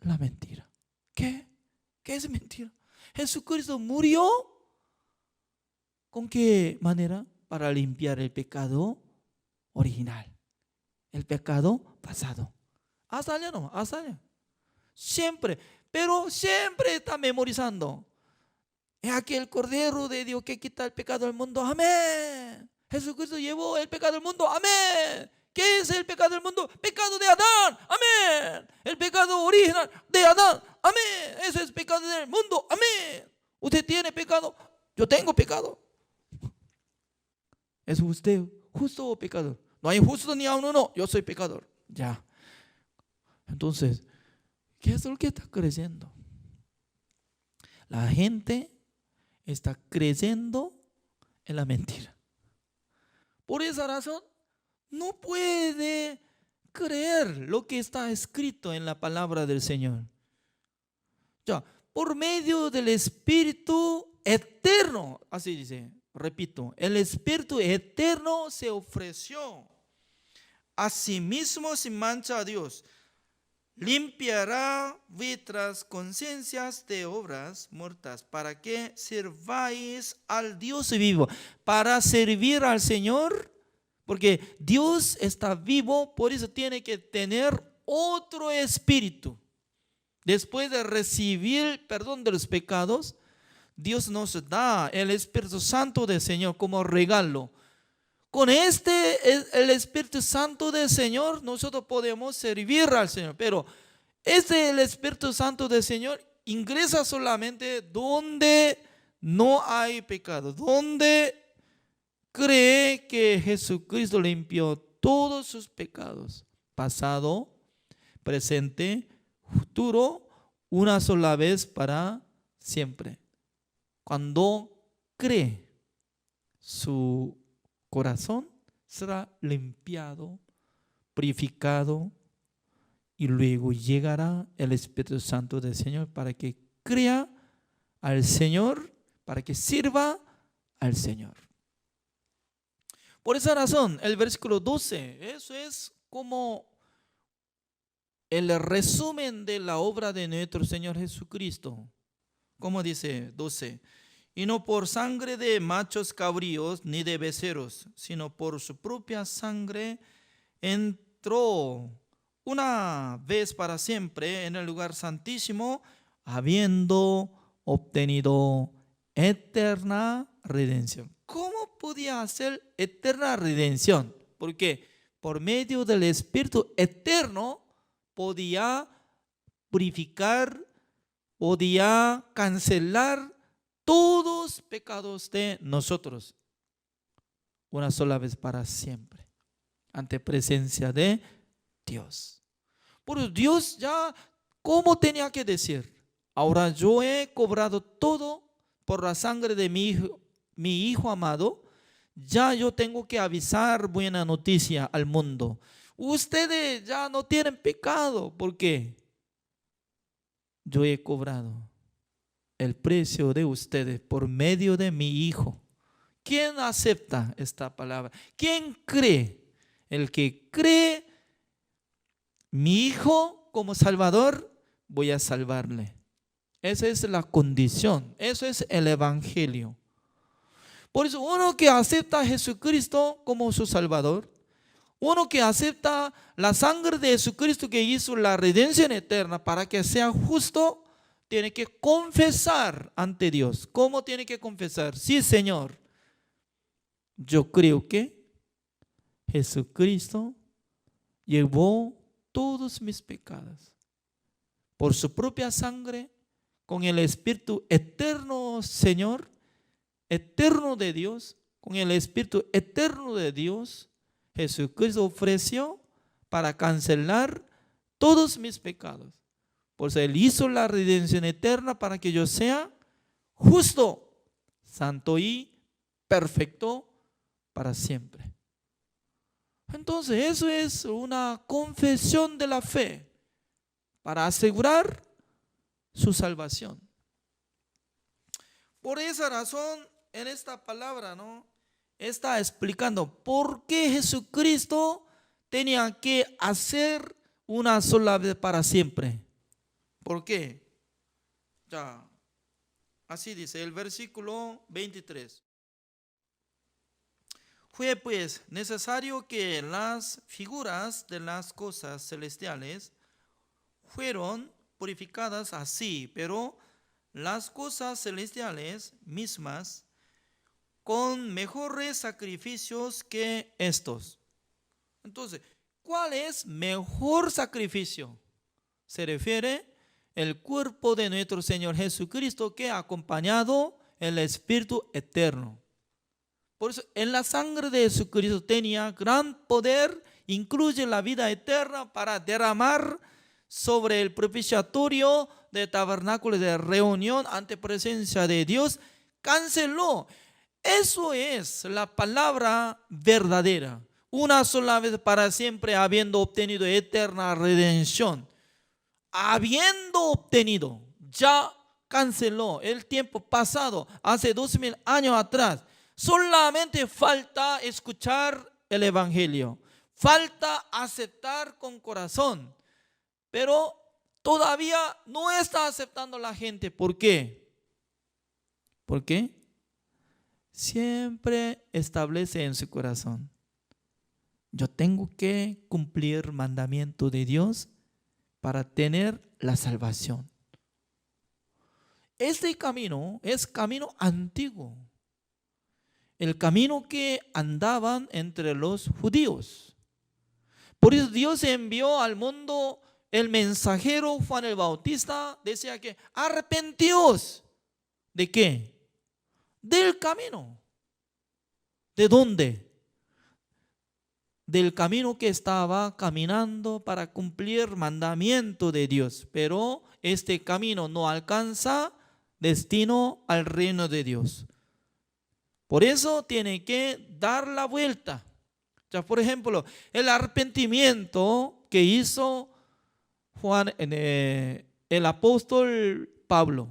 la mentira. ¿Qué es mentira? Jesucristo murió. ¿Con qué manera? Para limpiar el pecado original, el pecado pasado. Hasta allá no, hasta allá. Siempre, pero siempre está memorizando. Es aquel Cordero de Dios que quita el pecado del mundo. Amén. Jesucristo llevó el pecado del mundo. Amén. ¿Qué es el pecado del mundo? Pecado de Adán. Amén. El pecado original de Adán. Amén. Ese es pecado del mundo. Amén. Usted tiene pecado. Yo tengo pecado. ¿Es usted justo o pecador? No hay justo ni a uno, no. Yo soy pecador. Ya. Entonces, ¿qué es lo que está creyendo? La gente está creyendo en la mentira. Por esa razón, no puede creer lo que está escrito en la palabra del Señor. Ya, por medio del Espíritu eterno, así dice, repito, el Espíritu eterno se ofreció a sí mismo sin mancha a Dios. Limpiará vuestras conciencias de obras muertas para que sirváis al Dios vivo. Para servir al Señor, porque Dios está vivo, por eso tiene que tener otro espíritu. Después de recibir el perdón de los pecados, Dios nos da el Espíritu Santo del Señor como regalo. Con el Espíritu Santo del Señor, nosotros podemos servir al Señor. Pero el Espíritu Santo del Señor ingresa solamente donde no hay pecado, donde cree que Jesucristo limpió todos sus pecados, pasado, presente, futuro, una sola vez para siempre. Cuando cree, su corazón será limpiado, purificado, y luego llegará el Espíritu Santo del Señor para que crea al Señor, para que sirva al Señor. Por esa razón, el versículo 12, eso es como el resumen de la obra de nuestro Señor Jesucristo. Como dice 12, y no por sangre de machos cabríos ni de becerros, sino por su propia sangre entró una vez para siempre en el lugar santísimo, habiendo obtenido eterna redención. ¿Cómo podía hacer eterna redención? Porque por medio del Espíritu eterno podía purificar, podía cancelar todos los pecados de nosotros una sola vez para siempre, ante presencia de Dios. Por Dios ya, ¿cómo tenía que decir? Ahora yo he cobrado todo por la sangre de mi hijo amado. Ya yo tengo que avisar buena noticia al mundo. Ustedes ya no tienen pecado. ¿Por qué? yo he cobrado el precio de ustedes por medio de mi Hijo. ¿Quién acepta esta palabra? ¿Quién cree? El que cree mi Hijo como Salvador, voy a salvarle. Esa es la condición, eso es el Evangelio. Por eso uno que acepta a Jesucristo como su Salvador, uno que acepta la sangre de Jesucristo que hizo la redención eterna para que sea justo, tiene que confesar ante Dios. ¿Cómo tiene que confesar? Sí, Señor, yo creo que Jesucristo llevó todos mis pecados por su propia sangre, con el Espíritu eterno, Señor, eterno de Dios, con el Espíritu eterno de Dios, Jesucristo ofreció para cancelar todos mis pecados. Por eso Él hizo la redención eterna para que yo sea justo, santo y perfecto para siempre. Entonces eso es una confesión de la fe para asegurar su salvación. Por esa razón, en esta palabra, ¿no?, está explicando por qué Jesucristo tenía que hacer una sola vez para siempre. ¿Por qué? Ya, así dice el versículo 23. Fue pues necesario que las figuras de las cosas celestiales fueron purificadas así, pero las cosas celestiales mismas con mejores sacrificios que estos. Entonces, ¿cuál es mejor sacrificio? Se refiere el cuerpo de nuestro Señor Jesucristo, que ha acompañado el Espíritu eterno. Por eso, en la sangre de Jesucristo tenía gran poder, incluye la vida eterna para derramar sobre el propiciatorio de tabernáculo de reunión ante presencia de Dios. Canceló. Eso es la palabra verdadera. Una sola vez para siempre, habiendo obtenido eterna redención. Habiendo obtenido, ya canceló el tiempo pasado, hace 2000 años atrás. Solamente falta escuchar el Evangelio. Falta aceptar con corazón. Pero todavía no está aceptando la gente. ¿Por qué? ¿Por qué? Siempre establece en su corazón: yo tengo que cumplir el mandamiento de Dios para tener la salvación. Este camino es camino antiguo, el camino que andaban entre los judíos. Por eso Dios envió al mundo el mensajero Juan el Bautista. Decía que arrepentíos. ¿De qué? Del camino. ¿De dónde? Del camino que estaba caminando para cumplir el mandamiento de Dios. Pero este camino no alcanza destino al reino de Dios. Por eso tiene que dar la vuelta. Ya, por ejemplo, el arrepentimiento que hizo el apóstol Pablo.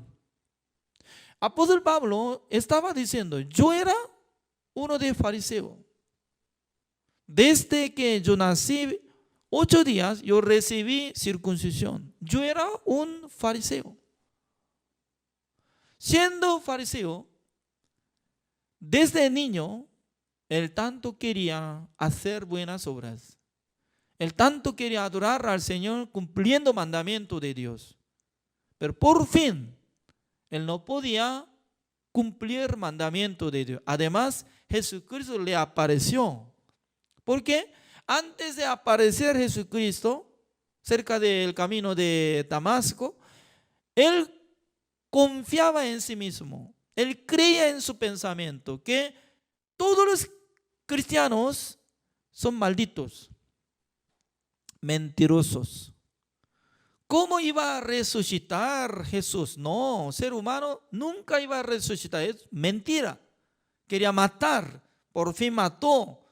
Apóstol Pablo estaba diciendo: yo era uno de fariseo. Desde que yo nací, 8 días yo recibí circuncisión. Yo era un fariseo. Siendo fariseo, desde niño, él tanto quería hacer buenas obras. Él tanto quería adorar al Señor cumpliendo mandamientos de Dios. Pero por fin, él no podía cumplir mandamientos de Dios. Además, Jesucristo le apareció. Porque antes de aparecer Jesucristo, cerca del camino de Damasco, él confiaba en sí mismo. Él creía en su pensamiento que todos los cristianos son malditos, mentirosos. ¿Cómo iba a resucitar Jesús? No, ser humano nunca iba a resucitar. Es mentira. Quería matar. Por fin mató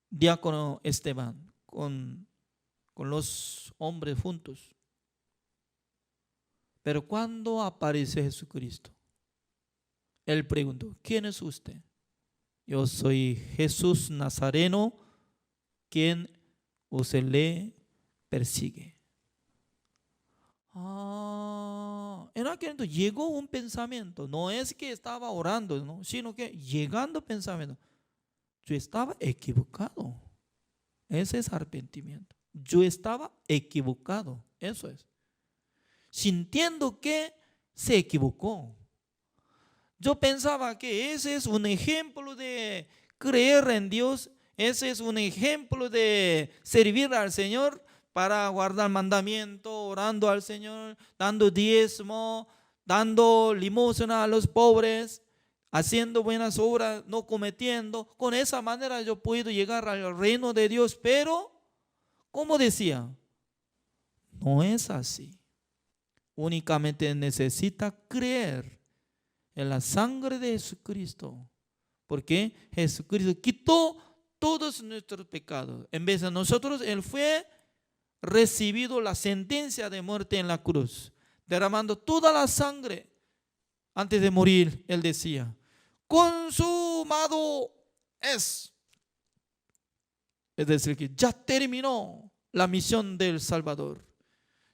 diácono Esteban con los hombres juntos. Pero cuando aparece Jesucristo, Él preguntó, ¿quién es usted? Yo soy Jesús Nazareno, quien usted le persigue. En aquel entonces llegó un pensamiento, no es que estaba orando, ¿no? Sino que llegando pensamiento, yo estaba equivocado. Ese es arrepentimiento. Yo estaba equivocado, eso es. Sintiendo que se equivocó. Yo pensaba que ese es un ejemplo de creer en Dios, ese es un ejemplo de servir al Señor, para guardar mandamiento, orando al Señor, dando diezmo, dando limosna a los pobres, haciendo buenas obras, no cometiendo. Con esa manera yo puedo llegar al reino de Dios, pero, como decía, no es así. Únicamente necesita creer en la sangre de Jesucristo, porque Jesucristo quitó todos nuestros pecados. En vez de nosotros, Él fue recibido la sentencia de muerte en la cruz, derramando toda la sangre. Antes de morir, Él decía, consumado es. Es decir, que ya terminó la misión del Salvador,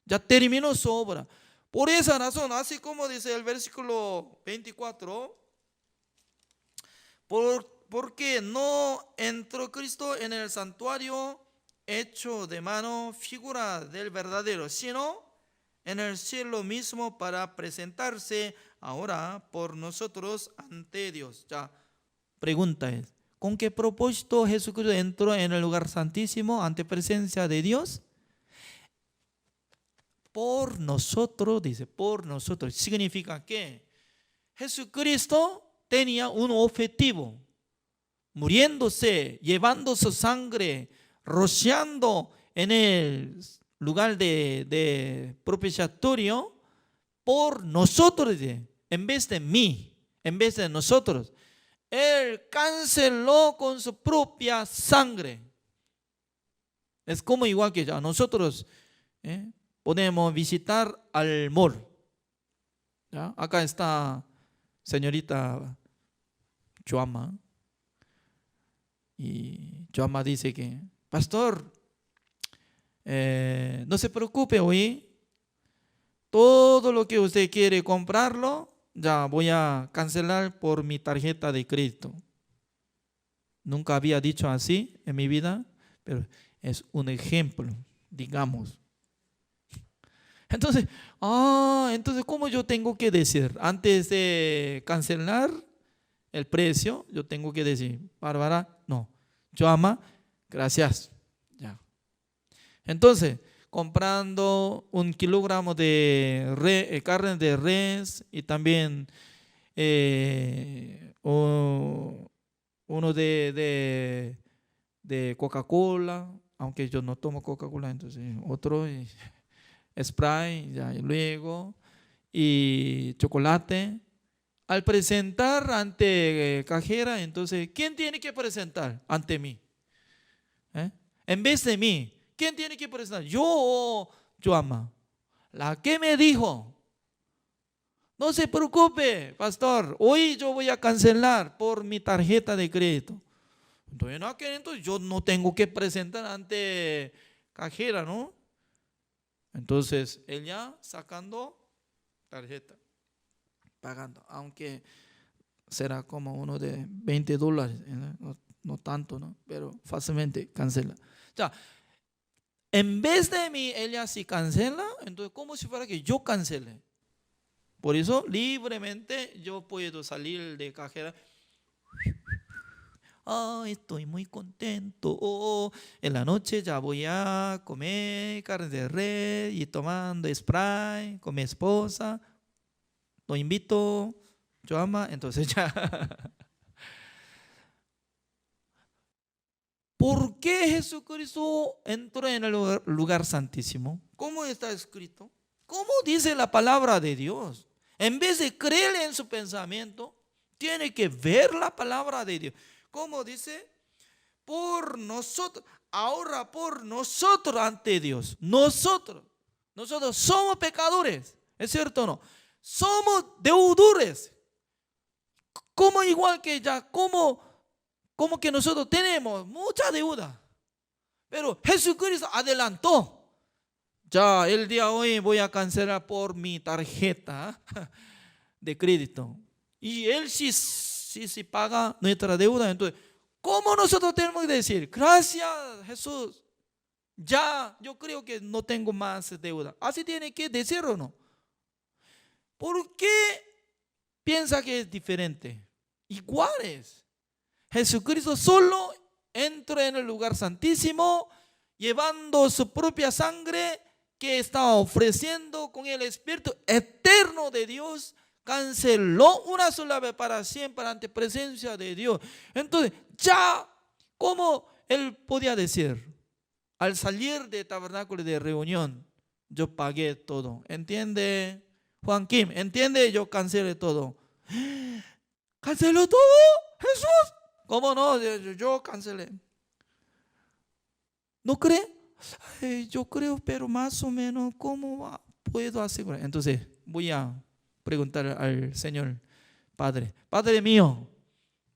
ya terminó su obra. Por esa razón, así como dice el versículo 24, porque no entró Cristo en el santuario hecho de mano, figura del verdadero, sino en el cielo mismo, para presentarse ahora por nosotros ante Dios. Ya, pregunta es, ¿con qué propósito Jesucristo entró en el lugar santísimo ante presencia de Dios? Por nosotros, dice, por nosotros. Significa que Jesucristo tenía un objetivo, muriéndose, llevando su sangre, rociando en el lugar de propiciatorio por nosotros, en vez de mí, en vez de nosotros. Él canceló con su propia sangre. Es como igual que ya nosotros podemos visitar al mall. ¿Ya? Acá está señorita Joama. Y Joama dice que, pastor, no se preocupe hoy, todo lo que usted quiere comprarlo, ya voy a cancelar por mi tarjeta de crédito. Nunca había dicho así en mi vida, pero es un ejemplo, digamos. Entonces, ¿cómo yo tengo que decir? Antes de cancelar el precio, yo tengo que decir, Bárbara, no, Joama, gracias. Ya. Entonces, comprando 1 kilogramo de carne de res y también uno de Coca-Cola, aunque yo no tomo Coca-Cola, entonces otro Sprite, ya, y luego y chocolate. Al presentar ante cajera, entonces, ¿quién tiene que presentar? Ante mí. En vez de mí, ¿quién tiene que presentar? ¿Yo o Joama? La que me dijo, no se preocupe, pastor, hoy yo voy a cancelar por mi tarjeta de crédito. Entonces yo no tengo que presentar ante cajera, ¿no? Entonces, ella sacando tarjeta, pagando, aunque será como uno de $20, no tanto, ¿no? Pero fácilmente cancela. O sea, en vez de mí, ella sí cancela, entonces como si fuera que yo cancele. Por eso, libremente yo puedo salir de cajera. Estoy muy contento. En la noche ya voy a comer carne de res y tomando Sprite con mi esposa. Lo invito, Joama, entonces ya. ¿Por qué Jesucristo entró en el lugar santísimo? ¿Cómo está escrito? ¿Cómo dice la palabra de Dios? En vez de creer en su pensamiento, tiene que ver la palabra de Dios. ¿Cómo dice? Por nosotros, ahora por nosotros ante Dios. Nosotros somos pecadores. ¿Es cierto o no? Somos deudores. Como igual que ya, como que nosotros tenemos mucha deuda. Pero Jesucristo adelantó. Ya el día de hoy voy a cancelar por mi tarjeta de crédito. Y Él sí paga nuestra deuda. Entonces, ¿cómo nosotros tenemos que decir? Gracias, Jesús. Ya, yo creo que no tengo más deuda. Así tiene que decir o no. ¿Por qué piensa que es diferente? Iguales. Jesucristo solo entró en el lugar santísimo, llevando su propia sangre que estaba ofreciendo con el Espíritu eterno de Dios. Canceló una sola vez para siempre ante presencia de Dios. Entonces, ya, ¿cómo Él podía decir? Al salir del tabernáculo de reunión, yo pagué todo. ¿Entiende, Juan Kim? ¿Entiende? Yo cancelé todo. ¿Canceló todo, Jesús? ¿Cómo no? Yo cancelé. ¿No cree? Yo creo, pero más o menos, ¿cómo puedo asegurar? Entonces, voy a preguntar al Señor Padre. Padre mío,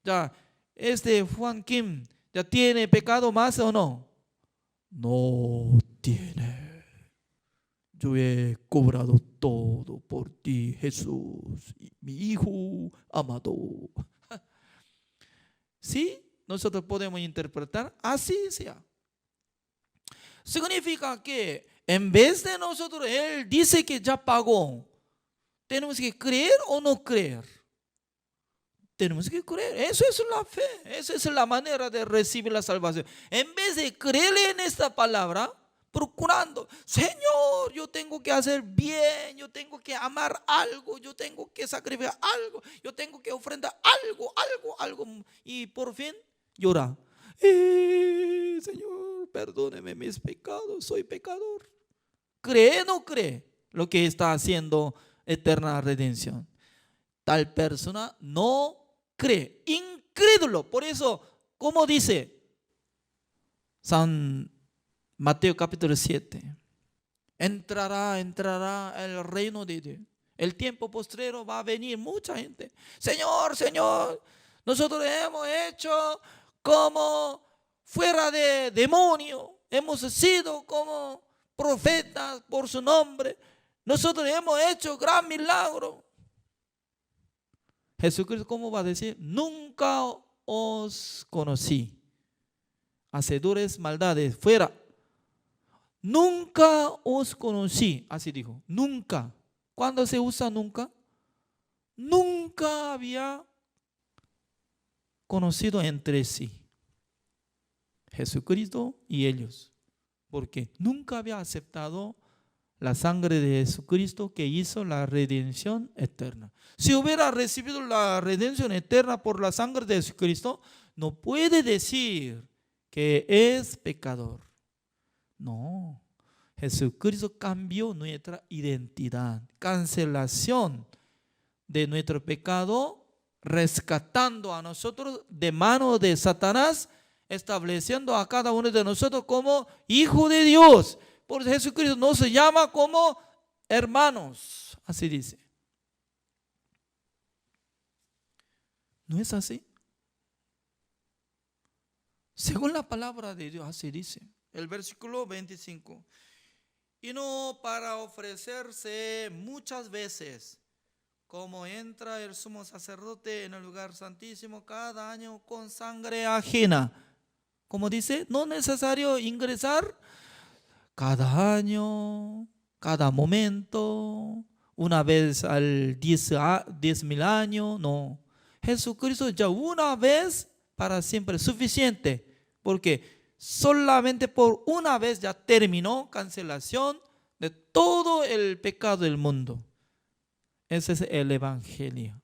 ya, Juan Kim, ¿ya tiene pecado más o no? No tiene. Yo he cobrado todo por ti, Jesús, mi Hijo amado. ¿Sí? Nosotros podemos interpretar así sea. Significa que en vez de nosotros, Él dice que ya pagó. ¿Tenemos que creer o no creer? Tenemos que creer. Eso es la fe. Esa es la manera de recibir la salvación. En vez de creerle en esta palabra, procurando, Señor, yo tengo que hacer bien, yo tengo que amar algo, yo tengo que sacrificar algo, yo tengo que ofrendar algo. Y por fin llora. Señor, perdóneme mis pecados, soy pecador. ¿Cree o no cree lo que está haciendo eterna redención? Tal persona no cree, incrédulo. Por eso, como dice San Mateo capítulo 7, entrará el reino de Dios. El tiempo postrero va a venir mucha gente. Señor, nosotros hemos hecho como fuera de demonio, hemos sido como profetas por su nombre, nosotros hemos hecho gran milagro. Jesucristo, ¿cómo va a decir? Nunca os conocí, hacedores maldades, fuera. Nunca os conocí, así dijo, nunca. ¿Cuándo se usa nunca? Nunca había conocido entre sí Jesucristo y ellos, porque nunca había aceptado la sangre de Jesucristo que hizo la redención eterna. Si hubiera recibido la redención eterna por la sangre de Jesucristo, no puede decir que es pecador. No, Jesucristo cambió nuestra identidad, cancelación de nuestro pecado, rescatando a nosotros de mano de Satanás, estableciendo a cada uno de nosotros como hijo de Dios. Por Jesucristo nos llama como hermanos, así dice. ¿No es así? Según la palabra de Dios, así dice. El versículo 25. Y no para ofrecerse muchas veces, como entra el sumo sacerdote en el lugar santísimo cada año con sangre ajena. Como dice, no es necesario ingresar cada año, cada momento, una vez al 10.000 años, no. Jesucristo ya una vez para siempre suficiente, porque solamente por una vez ya terminó cancelación de todo el pecado del mundo. Ese es el Evangelio.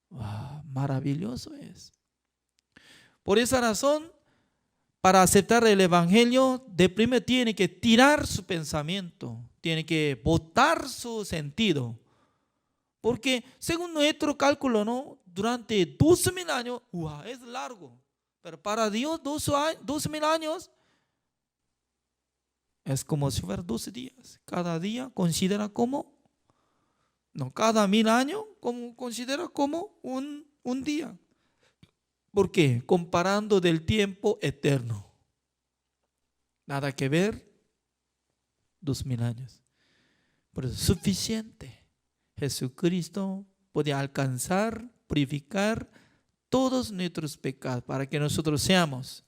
Wow, maravilloso es. Por esa razón, para aceptar el Evangelio, de primero tiene que tirar su pensamiento, tiene que botar su sentido. Porque según nuestro cálculo, ¿no? Durante 12.000 años, es largo. Pero para Dios 12.000 años Es como si fuera 12 días. Cada día considera como, no, cada 1000 años como considera como un día. ¿Por qué? Comparando del tiempo eterno. Nada que ver, 2000 años. Por eso es suficiente. Jesucristo puede alcanzar, purificar todos nuestros pecados para que nosotros seamos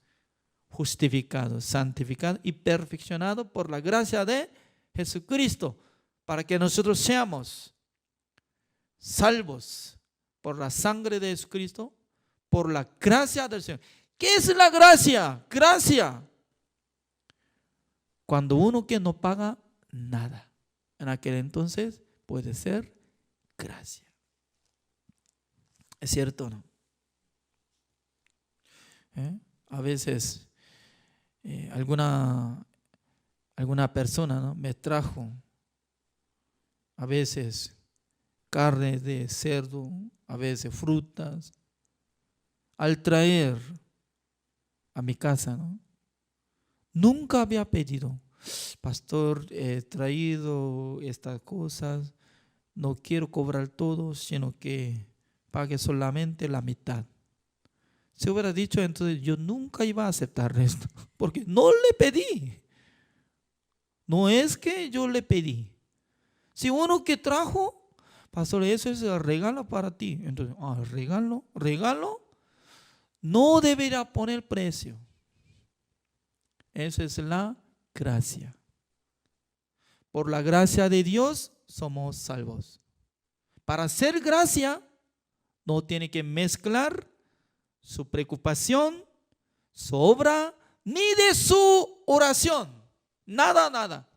justificados, santificados y perfeccionados por la gracia de Jesucristo, para que nosotros seamos salvos por la sangre de Jesucristo, por la gracia del Señor. ¿Qué es la gracia? Gracia. Cuando uno que no paga nada, en aquel entonces puede ser gracia. ¿Es cierto o no? A veces alguna persona, ¿no?, me trajo a veces carne de cerdo, a veces frutas. Al traer a mi casa, ¿no?, nunca había pedido: pastor, he traído estas cosas, no quiero cobrar todo, sino que pague solamente la mitad. Si hubiera dicho, entonces yo nunca iba a aceptar esto, porque no le pedí. No es que yo le pedí. Si uno que trajo, pastor, eso es el regalo para ti. Entonces, regalo, no debería poner precio. Esa es la gracia. Por la gracia de Dios somos salvos. Para hacer gracia, no tiene que mezclar su preocupación, su obra, ni de su oración. Nada.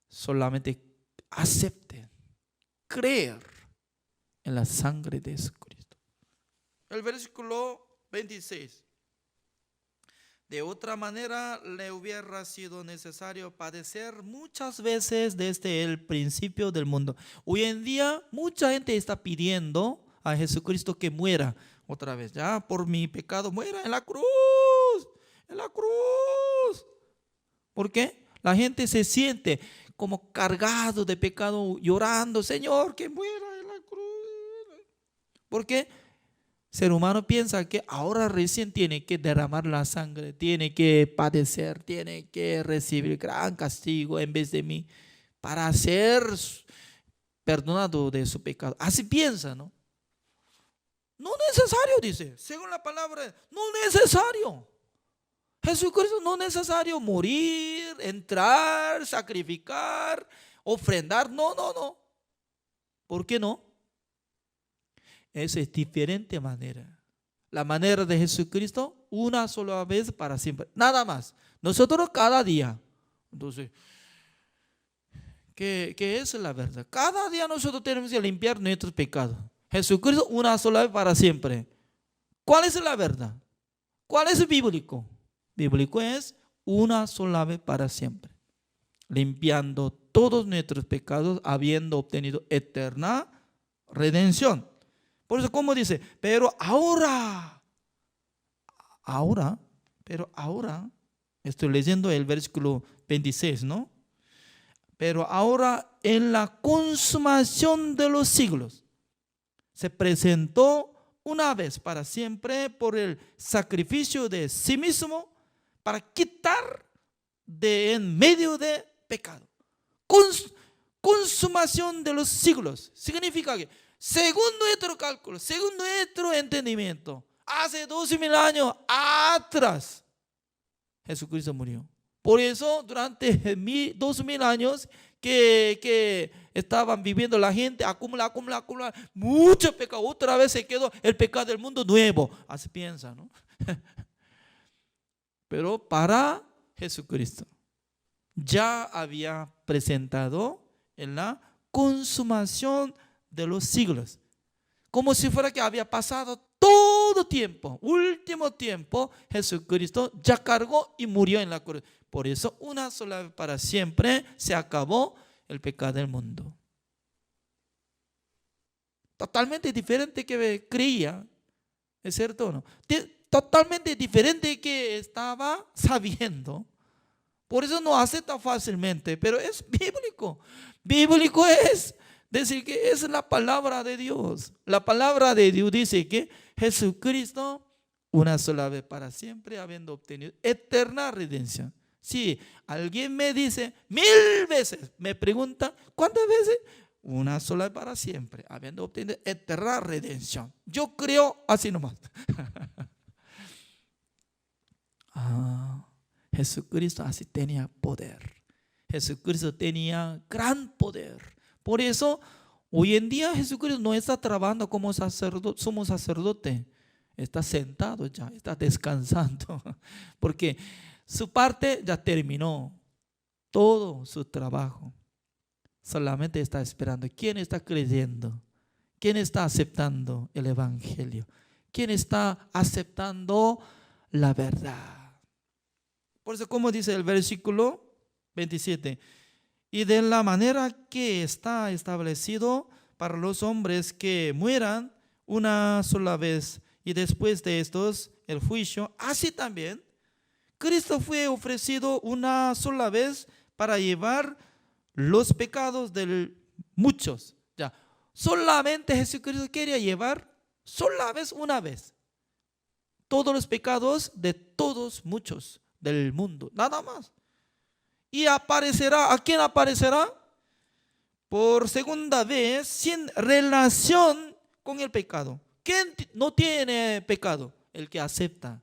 Solamente acepten, creer en la sangre de Jesucristo. El versículo 26. De otra manera le hubiera sido necesario padecer muchas veces desde el principio del mundo. Hoy en día mucha gente está pidiendo a Jesucristo que muera otra vez. Ya por mi pecado muera en la cruz. ¿Por qué? La gente se siente como cargado de pecado, llorando: Señor, que muera en la cruz. ¿Por qué? El ser humano piensa que ahora recién tiene que derramar la sangre, tiene que padecer, tiene que recibir gran castigo en vez de mí para ser perdonado de su pecado. Así piensa, ¿no? No necesario, dice, según la palabra, no necesario. Jesucristo no es necesario morir, entrar, sacrificar, ofrendar. No. ¿Por qué no? Esa es diferente manera. La manera de Jesucristo, una sola vez para siempre. Nada más. Nosotros cada día. Entonces, ¿qué es la verdad? Cada día nosotros tenemos que limpiar nuestros pecados. Jesucristo una sola vez para siempre. ¿Cuál es la verdad? ¿Cuál es bíblico? Bíblico es una sola vez para siempre, limpiando todos nuestros pecados, habiendo obtenido eterna redención. Por eso, como dice, pero ahora, estoy leyendo el versículo 26, ¿no? Pero ahora, en la consumación de los siglos, se presentó una vez para siempre por el sacrificio de sí mismo para quitar de en medio de pecado. Consumación de los siglos significa que, según nuestro cálculo, según nuestro entendimiento, hace 2000 años atrás Jesucristo murió. Por eso durante 2000 años que estaban viviendo la gente, acumula mucho pecado. Otra vez se quedó el pecado del mundo nuevo. Así piensa, ¿no? Pero para Jesucristo ya había presentado en la consumación de los siglos, como si fuera que había pasado todo tiempo, último tiempo. Jesucristo ya cargó y murió en la cruz. Por eso una sola vez para siempre se acabó el pecado del mundo. Totalmente diferente que creía, ¿es cierto o no? Totalmente diferente que estaba sabiendo, Por eso no acepta fácilmente, pero es bíblico. Bíblico es decir que es la palabra de Dios. La palabra de Dios dice que Jesucristo, una sola vez para siempre, habiendo obtenido eterna redención. Si alguien me dice 1000 veces, me pregunta, ¿cuántas veces? Una sola vez para siempre, habiendo obtenido eterna redención. Yo creo así nomás. Jesucristo así tenía poder. Jesucristo tenía gran poder. Por eso, hoy en día Jesucristo no está trabajando como sumo sacerdote. Está sentado ya, está descansando. Porque su parte ya terminó. Todo su trabajo. Solamente está esperando. ¿Quién está creyendo? ¿Quién está aceptando el evangelio? ¿Quién está aceptando la verdad? Por eso, como dice el versículo 27, y de la manera que está establecido para los hombres que mueran una sola vez y después de estos el juicio, así también Cristo fue ofrecido una sola vez para llevar los pecados de muchos. Ya, solamente Jesucristo quería llevar sola vez, una vez, todos los pecados de todos muchos del mundo, nada más. Y aparecerá, ¿a quién aparecerá? Por segunda vez, sin relación con el pecado. ¿Quién no tiene pecado? El que acepta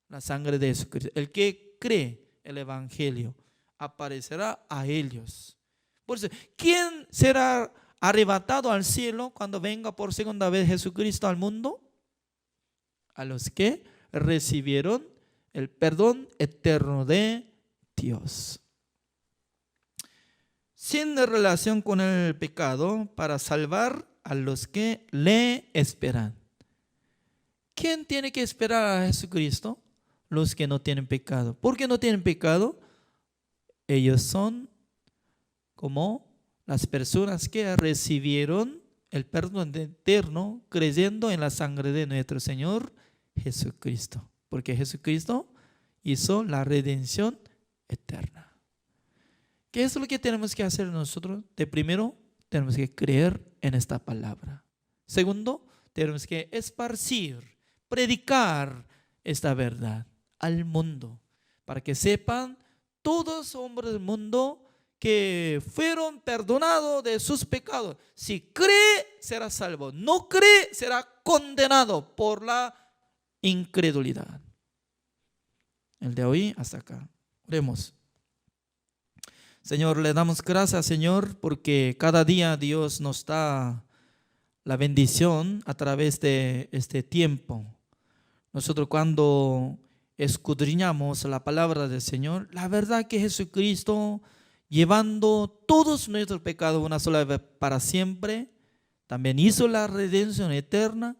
la sangre de Jesucristo, el que cree el evangelio, aparecerá a ellos. Por eso, ¿quién será arrebatado al cielo cuando venga por segunda vez Jesucristo al mundo? A los que recibieron el perdón eterno de Dios. Sin relación con el pecado, para salvar a los que le esperan. ¿Quién tiene que esperar a Jesucristo? Los que no tienen pecado. ¿Por qué no tienen pecado? Ellos son como las personas que recibieron el perdón eterno creyendo en la sangre de nuestro Señor Jesucristo. Porque Jesucristo hizo la redención eterna. ¿Qué es lo que tenemos que hacer nosotros? De primero, tenemos que creer en esta palabra. Segundo, tenemos que esparcir, predicar esta verdad al mundo, para que sepan todos los hombres del mundo que fueron perdonados de sus pecados. Si cree, será salvo. No cree, será condenado por la incredulidad. El de hoy hasta acá. Oremos. Señor, le damos gracias, Señor, porque cada día Dios nos da la bendición a través de este tiempo. Nosotros cuando escudriñamos la palabra del Señor, la verdad que Jesucristo, llevando todos nuestros pecados una sola vez para siempre, también hizo la redención eterna.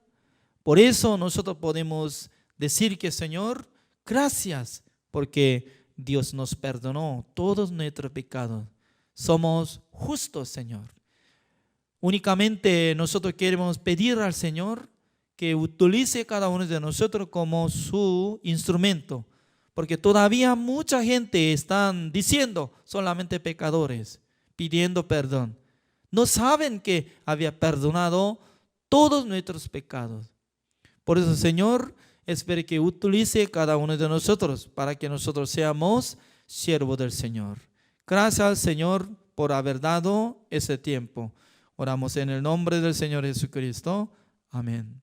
Por eso nosotros podemos decir que, Señor, gracias, porque Dios nos perdonó todos nuestros pecados. Somos justos, Señor. Únicamente nosotros queremos pedir al Señor que utilice cada uno de nosotros como su instrumento, porque todavía mucha gente están diciendo solamente pecadores, pidiendo perdón. No saben que había perdonado todos nuestros pecados. Por eso, Señor, espero que utilice cada uno de nosotros para que nosotros seamos siervos del Señor. Gracias, Señor, por haber dado ese tiempo. Oramos en el nombre del Señor Jesucristo. Amén.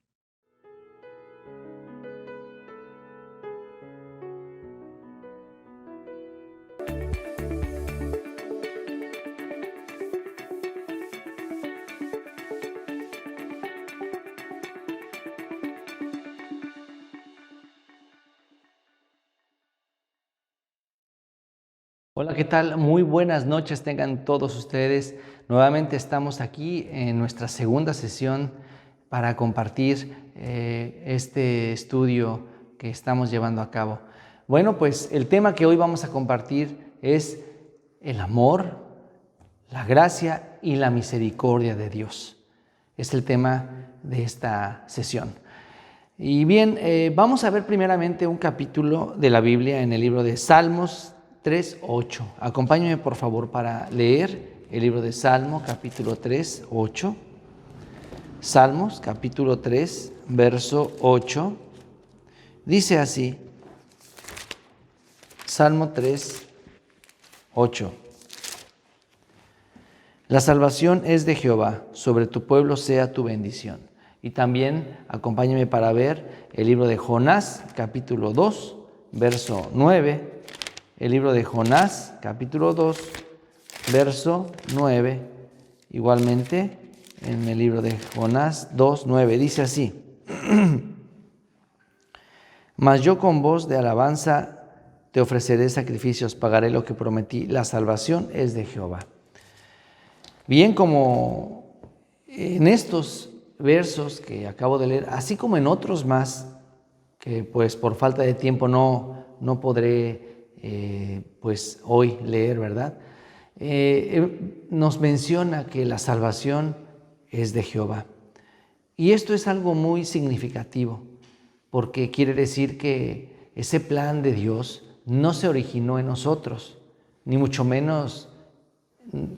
Hola, ¿qué tal? Muy buenas noches tengan todos ustedes. Nuevamente estamos aquí en nuestra segunda sesión para compartir este estudio que estamos llevando a cabo. Bueno, pues el tema que hoy vamos a compartir es el amor, la gracia y la misericordia de Dios. Es el tema de esta sesión. Y bien, vamos a ver primeramente un capítulo de la Biblia en el libro de Salmos, 3:8. Acompáñenme por favor para leer el libro de Salmo, capítulo 3, 8. Salmos, capítulo 3, verso 8. Dice así, Salmo 3, 8. La salvación es de Jehová, sobre tu pueblo sea tu bendición. Y también acompáñenme para ver el libro de Jonás, capítulo 2, verso 9. El libro de Jonás, capítulo 2, verso 9. Igualmente, en el libro de Jonás 2, 9, dice así. Mas yo con voz de alabanza te ofreceré sacrificios, pagaré lo que prometí. La salvación es de Jehová. Bien, como en estos versos que acabo de leer, así como en otros más, que pues por falta de tiempo no podré pues hoy leer, ¿verdad? Nos menciona que la salvación es de Jehová. Y esto es algo muy significativo, porque quiere decir que ese plan de Dios no se originó en nosotros, ni mucho menos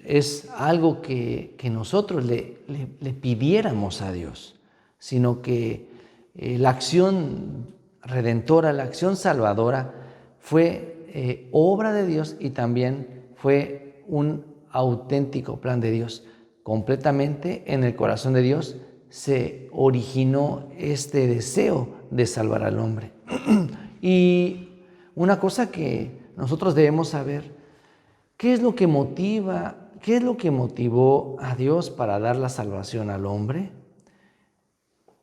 es algo que nosotros le pidiéramos a Dios, sino que la acción redentora, la acción salvadora fue obra de Dios y también fue un auténtico plan de Dios. Completamente en el corazón de Dios se originó este deseo de salvar al hombre. Y una cosa que nosotros debemos saber, ¿qué es lo que motivó a Dios para dar la salvación al hombre?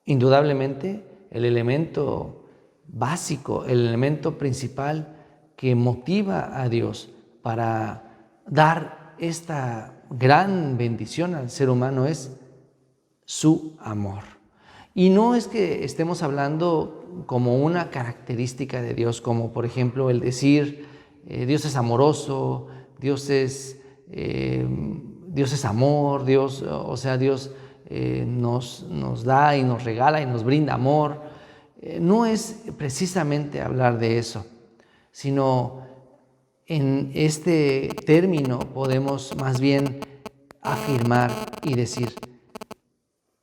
Indudablemente, el elemento básico, el elemento principal que motiva a Dios para dar esta gran bendición al ser humano es su amor. Y no es que estemos hablando como una característica de Dios, como por ejemplo el decir Dios es amoroso, Dios es amor, Dios nos da y nos regala y nos brinda amor. No es precisamente hablar de eso, sino en este término podemos más bien afirmar y decir,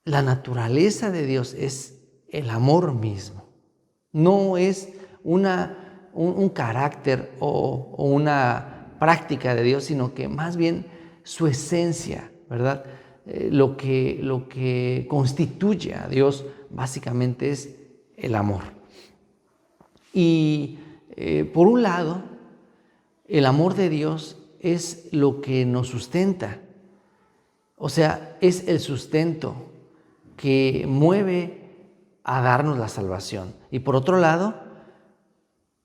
la naturaleza de Dios es el amor mismo. No es un carácter o una práctica de Dios, sino que más bien su esencia, ¿verdad? Lo que constituye a Dios básicamente es el amor. Y por un lado, el amor de Dios es lo que nos sustenta, o sea, es el sustento que mueve a darnos la salvación. Y por otro lado,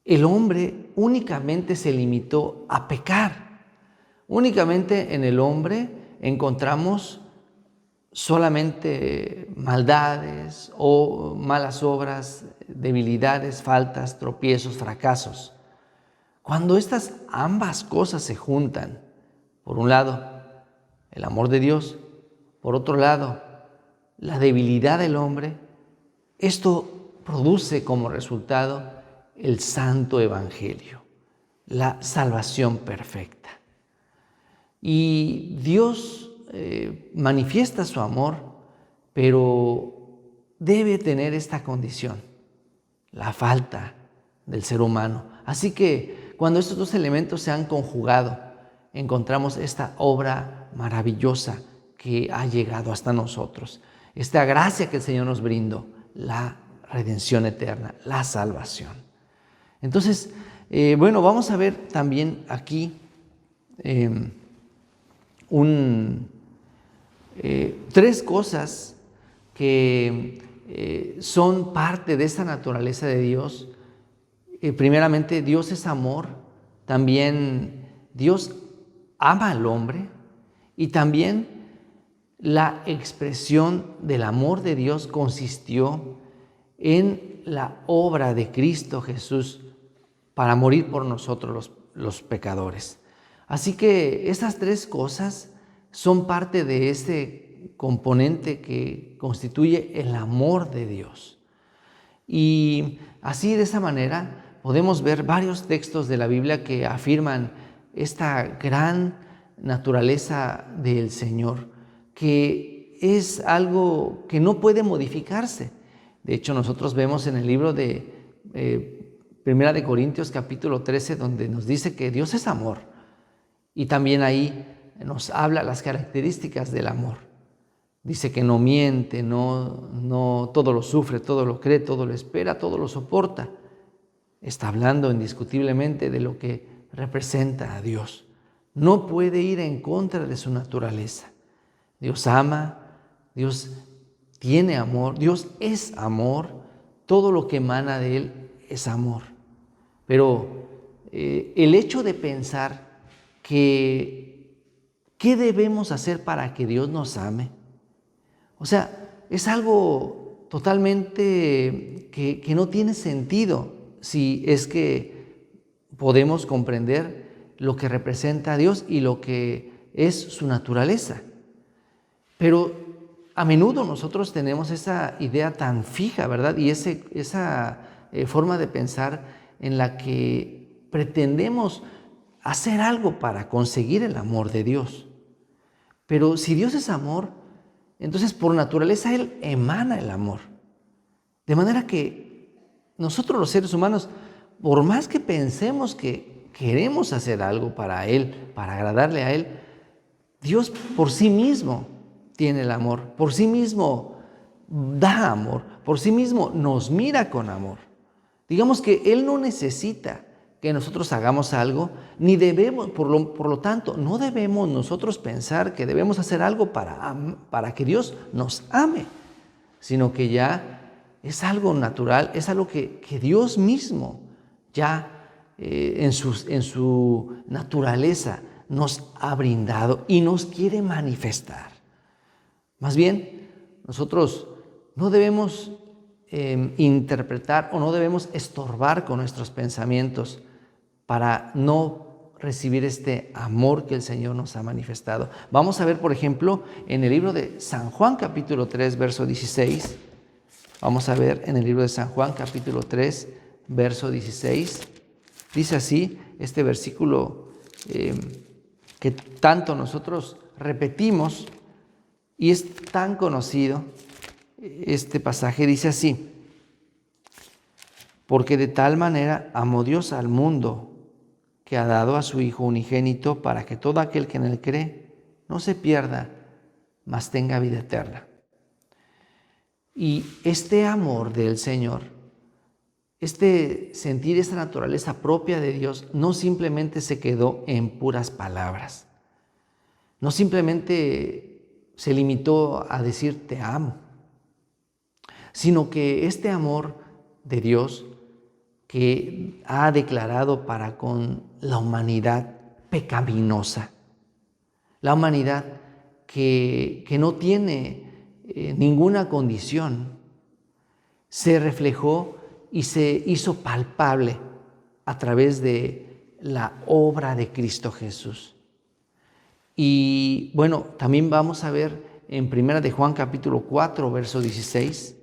el hombre únicamente se limitó a pecar. Únicamente en el hombre encontramos solamente maldades o malas obras, debilidades, faltas, tropiezos, fracasos. Cuando estas ambas cosas se juntan, por un lado, el amor de Dios, por otro lado, la debilidad del hombre, esto produce como resultado el santo evangelio, la salvación perfecta. Y Dios manifiesta su amor, pero debe tener esta condición, la falta del ser humano. Así que cuando estos dos elementos se han conjugado, encontramos esta obra maravillosa que ha llegado hasta nosotros. Esta gracia que el Señor nos brindó, la redención eterna, la salvación. Entonces, vamos a ver también aquí tres cosas que son parte de esta naturaleza de Dios. Primeramente, Dios es amor. También Dios ama al hombre. Y también la expresión del amor de Dios consistió en la obra de Cristo Jesús para morir por nosotros los pecadores. Así que estas tres cosas son parte de este componente que constituye el amor de Dios. Y así, de esa manera, podemos ver varios textos de la Biblia que afirman esta gran naturaleza del Señor, que es algo que no puede modificarse. De hecho, nosotros vemos en el libro de Primera de Corintios capítulo 13, donde nos dice que Dios es amor. Y también ahí nos habla las características del amor. Dice que no miente, no todo lo sufre, todo lo cree, todo lo espera, todo lo soporta. Está hablando indiscutiblemente de lo que representa a Dios. No puede ir en contra de su naturaleza. Dios ama, Dios tiene amor, Dios es amor, todo lo que emana de Él es amor. Pero el hecho de pensar que ¿qué debemos hacer para que Dios nos ame? O sea, es algo totalmente que no tiene sentido si es que podemos comprender lo que representa a Dios y lo que es su naturaleza. Pero a menudo nosotros tenemos esa idea tan fija, ¿verdad? Y esa forma de pensar en la que pretendemos hacer algo para conseguir el amor de Dios. Pero si Dios es amor, entonces por naturaleza Él emana el amor. De manera que nosotros los seres humanos, por más que pensemos que queremos hacer algo para Él, para agradarle a Él, Dios por sí mismo tiene el amor, por sí mismo da amor, por sí mismo nos mira con amor. Digamos que Él no necesita que nosotros hagamos algo, ni debemos, por lo tanto, no debemos nosotros pensar que debemos hacer algo para que Dios nos ame, sino que ya es algo natural, es algo que Dios mismo ya en su naturaleza nos ha brindado y nos quiere manifestar. Más bien, nosotros no debemos interpretar o no debemos estorbar con nuestros pensamientos para no recibir este amor que el Señor nos ha manifestado. Vamos a ver, por ejemplo, en el libro de San Juan, capítulo 3, verso 16. Vamos a ver en el libro de San Juan, capítulo 3, verso 16. Dice así, este versículo que tanto nosotros repetimos y es tan conocido. Este pasaje dice así: porque de tal manera amó Dios al mundo, que ha dado a su Hijo unigénito, para que todo aquel que en Él cree no se pierda, mas tenga vida eterna. Y este amor del Señor, este sentir esta naturaleza propia de Dios, no simplemente se quedó en puras palabras. No simplemente se limitó a decir te amo, sino que este amor de Dios que ha declarado para con la humanidad pecaminosa, la humanidad que no tiene ninguna condición, se reflejó y se hizo palpable a través de la obra de Cristo Jesús. Y bueno, también vamos a ver en Primera de Juan capítulo 4, verso 16.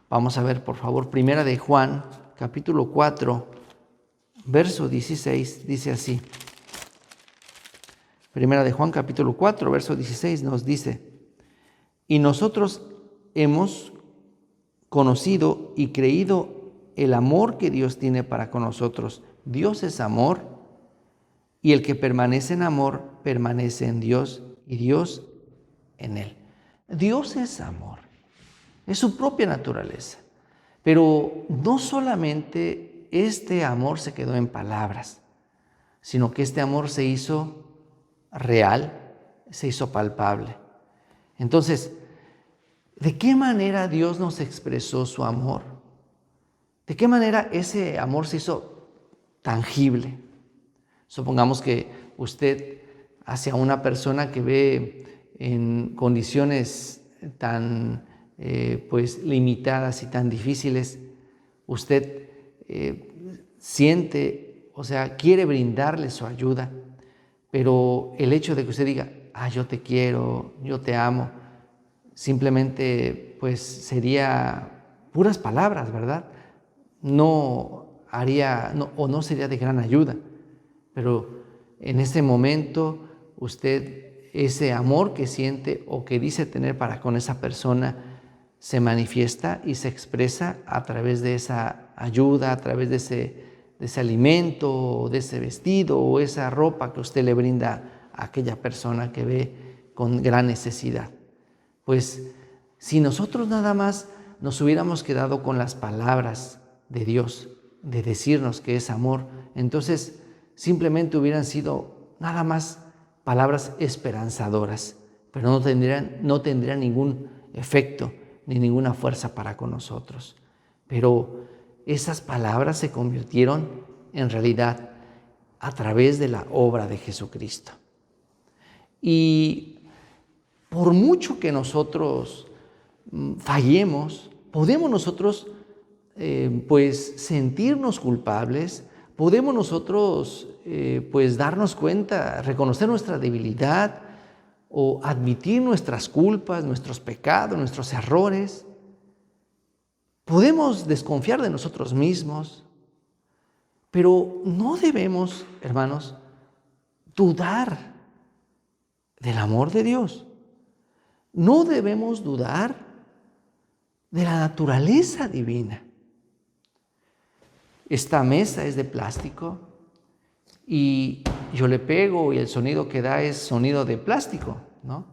Vamos a ver, por favor, Primera de Juan capítulo 4, verso 16, dice así. Primera de Juan capítulo 4, verso 16 nos dice: y nosotros hemos conocido y creído el amor que Dios tiene para con nosotros. Dios es amor, y el que permanece en amor permanece en Dios y Dios en él. Dios es amor, es su propia naturaleza. Pero no solamente este amor se quedó en palabras, sino que este amor se hizo real, se hizo palpable. Entonces, ¿de qué manera Dios nos expresó su amor? ¿De qué manera ese amor se hizo tangible? Supongamos que usted hacia una persona que ve en condiciones tan limitadas y tan difíciles, usted siente, o sea, quiere brindarle su ayuda, pero el hecho de que usted diga, yo te quiero, yo te amo, simplemente pues sería puras palabras, ¿verdad? No no sería de gran ayuda. Pero en ese momento usted, ese amor que siente o que dice tener para con esa persona, se manifiesta y se expresa a través de esa ayuda, a través de ese alimento, de ese vestido o esa ropa que usted le brinda a aquella persona que ve con gran necesidad. Pues si nosotros nada más nos hubiéramos quedado con las palabras de Dios, de decirnos que es amor, entonces simplemente hubieran sido nada más palabras esperanzadoras, pero no tendrían ningún efecto ni ninguna fuerza para con nosotros. Pero esas palabras se convirtieron en realidad a través de la obra de Jesucristo. Y por mucho que nosotros fallemos, podemos nosotros pues sentirnos culpables, podemos nosotros pues darnos cuenta, reconocer nuestra debilidad o admitir nuestras culpas, nuestros pecados, nuestros errores. Podemos desconfiar de nosotros mismos, pero no debemos, hermanos, dudar del amor de Dios. No debemos dudar de la naturaleza divina. Esta mesa es de plástico y yo le pego y el sonido que da es sonido de plástico, ¿no?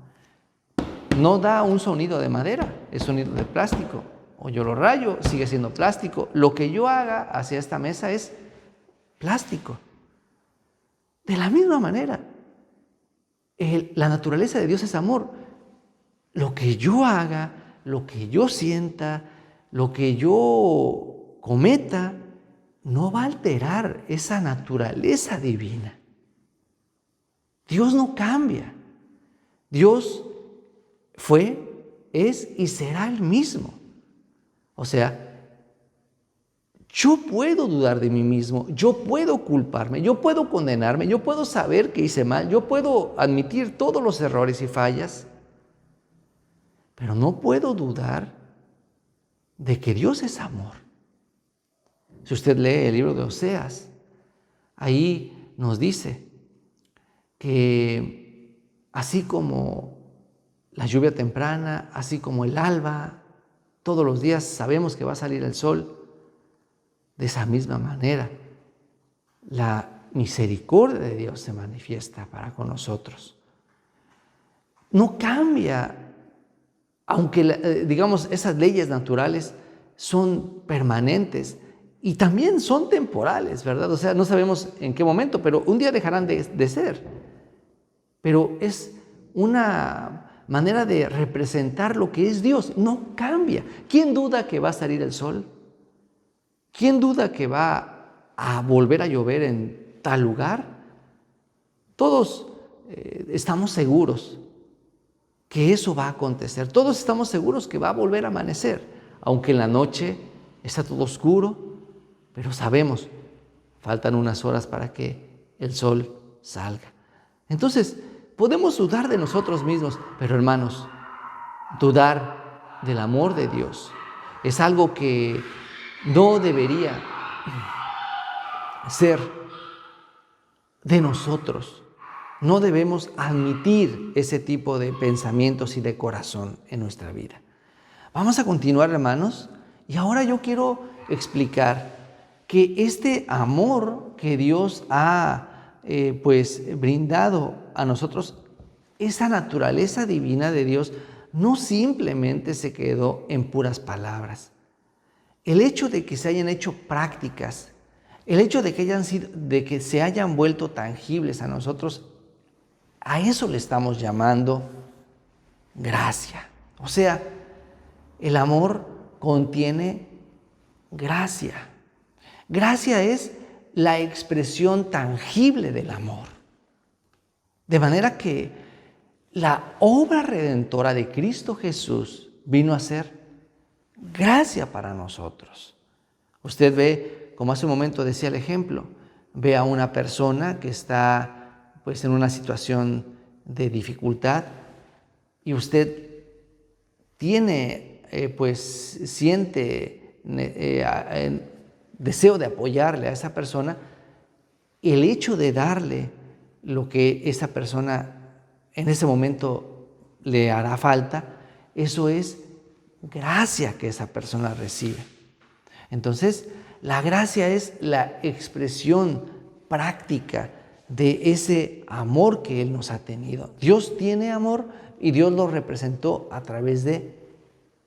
No da un sonido de madera, es sonido de plástico. O yo lo rayo, sigue siendo plástico. Lo que yo haga hacia esta mesa es plástico. De la misma manera, la naturaleza de Dios es amor. Lo que yo haga, lo que yo sienta, lo que yo cometa, no va a alterar esa naturaleza divina. Dios no cambia. Dios fue, es y será el mismo. O sea, yo puedo dudar de mí mismo, yo puedo culparme, yo puedo condenarme, yo puedo saber que hice mal, yo puedo admitir todos los errores y fallas, pero no puedo dudar de que Dios es amor. Si usted lee el libro de Oseas, ahí nos dice que así como la lluvia temprana, así como el alba, todos los días sabemos que va a salir el sol, de esa misma manera la misericordia de Dios se manifiesta para con nosotros. No cambia, aunque digamos esas leyes naturales son permanentes y también son temporales, ¿verdad? O sea, no sabemos en qué momento, pero un día dejarán de ser. Pero es una manera de representar lo que es Dios, no cambia. ¿Quién duda que va a salir el sol? ¿Quién duda que va a volver a llover en tal lugar? Todos estamos seguros que eso va a acontecer. Todos estamos seguros que va a volver a amanecer, aunque en la noche está todo oscuro, pero sabemos, faltan unas horas para que el sol salga. Entonces, podemos dudar de nosotros mismos, pero hermanos, dudar del amor de Dios es algo que no debería ser de nosotros. No debemos admitir ese tipo de pensamientos y de corazón en nuestra vida. Vamos a continuar, hermanos, y ahora yo quiero explicar que este amor que Dios ha brindado a nosotros, esa naturaleza divina de Dios, no simplemente se quedó en puras palabras. El hecho de que se hayan hecho prácticas, el hecho de que se hayan vuelto tangibles a nosotros, a eso le estamos llamando gracia. O sea, el amor contiene gracia. Gracia es la expresión tangible del amor. De manera que la obra redentora de Cristo Jesús vino a ser gracia para nosotros. Usted ve, como hace un momento decía el ejemplo, ve a una persona que está en una situación de dificultad y usted siente deseo de apoyarle a esa persona, el hecho de darle lo que esa persona en ese momento le hará falta, eso es gracia que esa persona recibe. Entonces, la gracia es la expresión práctica de ese amor que Él nos ha tenido. Dios tiene amor y Dios lo representó a través de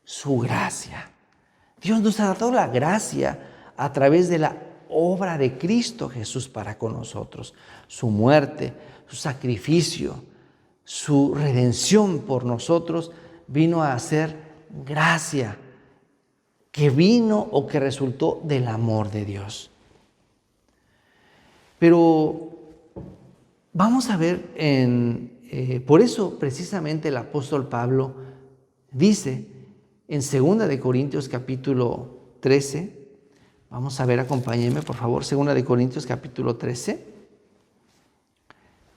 su gracia. Dios nos ha dado la gracia a través de la obra de Cristo Jesús para con nosotros. Su muerte, su sacrificio, su redención por nosotros vino a ser gracia que vino o que resultó del amor de Dios. Pero vamos a ver, por eso precisamente el apóstol Pablo dice en 2 de Corintios capítulo 13, vamos a ver, acompáñenme por favor, 2 de Corintios capítulo 13,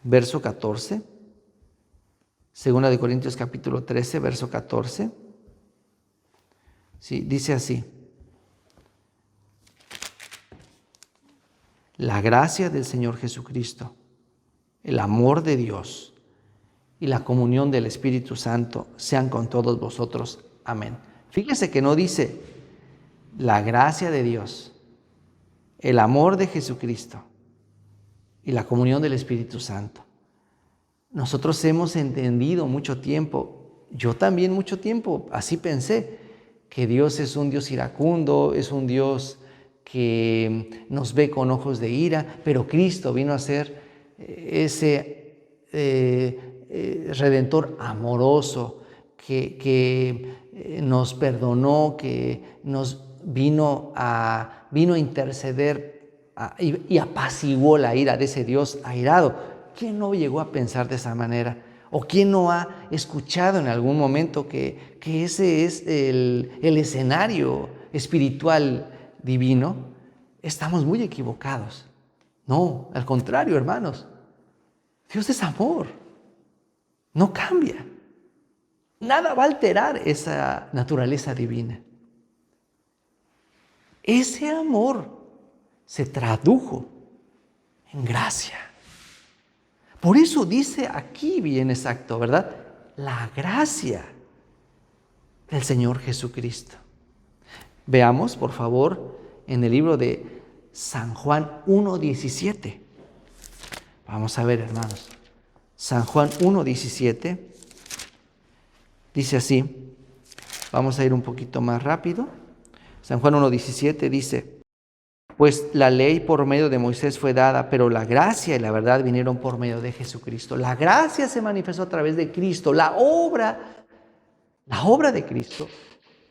verso 14. 2 de Corintios capítulo 13, verso 14. Sí, dice así: la gracia del Señor Jesucristo, el amor de Dios y la comunión del Espíritu Santo sean con todos vosotros. Amén. Fíjese que no dice la gracia de Dios, el amor de Jesucristo y la comunión del Espíritu Santo. Nosotros hemos entendido mucho tiempo, yo también mucho tiempo, así pensé, que Dios es un Dios iracundo, es un Dios que nos ve con ojos de ira, pero Cristo vino a ser ese Redentor amoroso que nos perdonó, que nos vino a interceder y apaciguó la ira de ese Dios airado. ¿Quién no llegó a pensar de esa manera? ¿O quién no ha escuchado en algún momento que ese es el escenario espiritual divino? Estamos muy equivocados. No, al contrario, hermanos. Dios es amor. No cambia. Nada va a alterar esa naturaleza divina. Ese amor se tradujo en gracia. Por eso dice aquí bien exacto, ¿verdad? La gracia del Señor Jesucristo. Veamos, por favor, en el libro de San Juan 1:17. Vamos a ver, hermanos. San Juan 1:17 dice así. Vamos a ir un poquito más rápido. San Juan 1:17 dice: pues la ley por medio de Moisés fue dada, pero la gracia y la verdad vinieron por medio de Jesucristo. La gracia se manifestó a través de Cristo. La obra de Cristo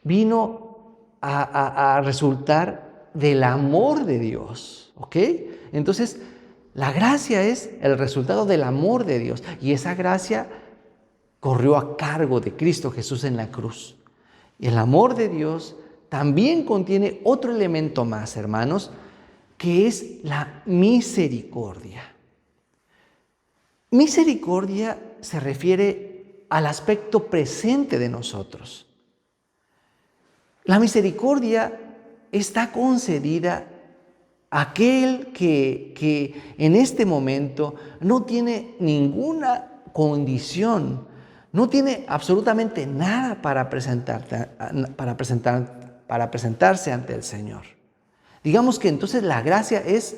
vino a resultar del amor de Dios. ¿Ok? Entonces, la gracia es el resultado del amor de Dios. Y esa gracia corrió a cargo de Cristo Jesús en la cruz. Y el amor de Dios también contiene otro elemento más, hermanos, que es la misericordia. Misericordia se refiere al aspecto presente de nosotros. La misericordia está concedida a aquel que en este momento no tiene ninguna condición, no tiene absolutamente nada para presentarse ante el Señor. Digamos que entonces la gracia es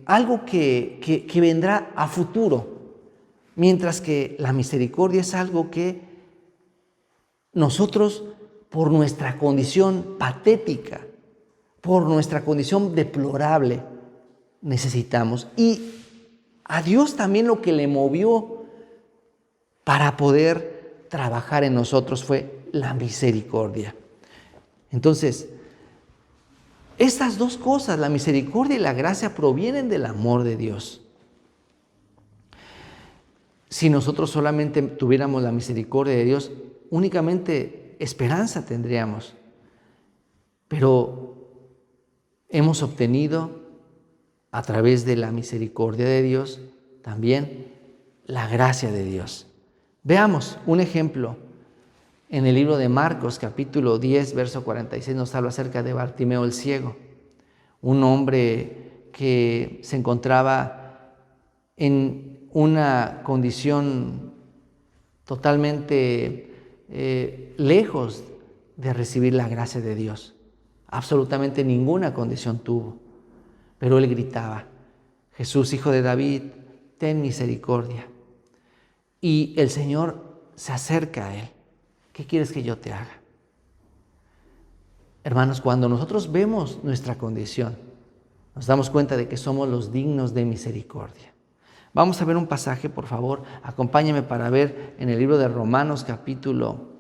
algo que vendrá a futuro, mientras que la misericordia es algo que nosotros, por nuestra condición patética, por nuestra condición deplorable, necesitamos. Y a Dios también lo que le movió para poder trabajar en nosotros fue la misericordia. Entonces, estas dos cosas, la misericordia y la gracia, provienen del amor de Dios. Si nosotros solamente tuviéramos la misericordia de Dios, únicamente esperanza tendríamos. Pero hemos obtenido a través de la misericordia de Dios también la gracia de Dios. Veamos un ejemplo En el libro de Marcos, capítulo 10, verso 46, nos habla acerca de Bartimeo el ciego, un hombre que se encontraba en una condición totalmente lejos de recibir la gracia de Dios. Absolutamente ninguna condición tuvo, pero él gritaba: Jesús, Hijo de David, ten misericordia. Y el Señor se acerca a él. ¿Qué quieres que yo te haga? Hermanos, cuando nosotros vemos nuestra condición, nos damos cuenta de que somos los dignos de misericordia. Vamos a ver un pasaje, por favor. Acompáñame para ver en el libro de Romanos capítulo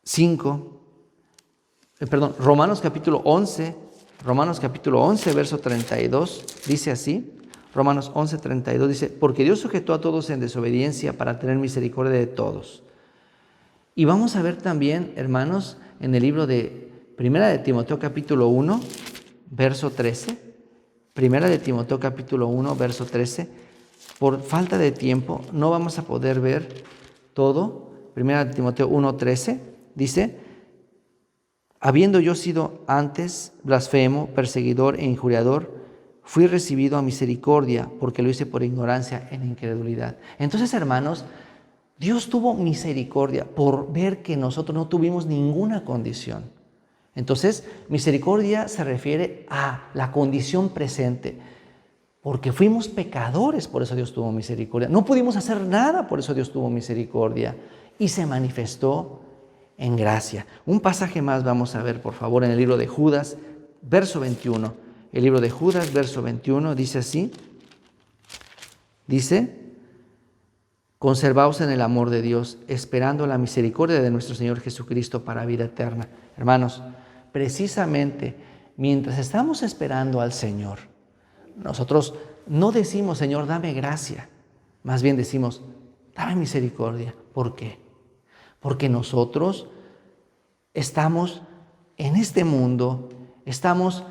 11, verso 32, dice así. Romanos 11, 32 dice: porque Dios sujetó a todos en desobediencia para tener misericordia de todos. Y vamos a ver también, hermanos, en el libro de Primera de Timoteo capítulo 1, verso 13. Primera de Timoteo capítulo 1, verso 13. Por falta de tiempo no vamos a poder ver todo. Primera de Timoteo 1, 13 dice: habiendo yo sido antes blasfemo, perseguidor e injuriador, fui recibido a misericordia porque lo hice por ignorancia en incredulidad. Entonces, hermanos, Dios tuvo misericordia por ver que nosotros no tuvimos ninguna condición. Entonces, misericordia se refiere a la condición presente, porque fuimos pecadores, por eso Dios tuvo misericordia. No pudimos hacer nada, por eso Dios tuvo misericordia y se manifestó en gracia. Un pasaje más vamos a ver, por favor, en el libro de Judas, verso 21. El libro de Judas, verso 21, dice así. Dice: conservaos en el amor de Dios, esperando la misericordia de nuestro Señor Jesucristo para vida eterna. Hermanos, precisamente mientras estamos esperando al Señor, nosotros no decimos: Señor, dame gracia. Más bien decimos: dame misericordia. ¿Por qué? Porque nosotros estamos en este mundo, estamos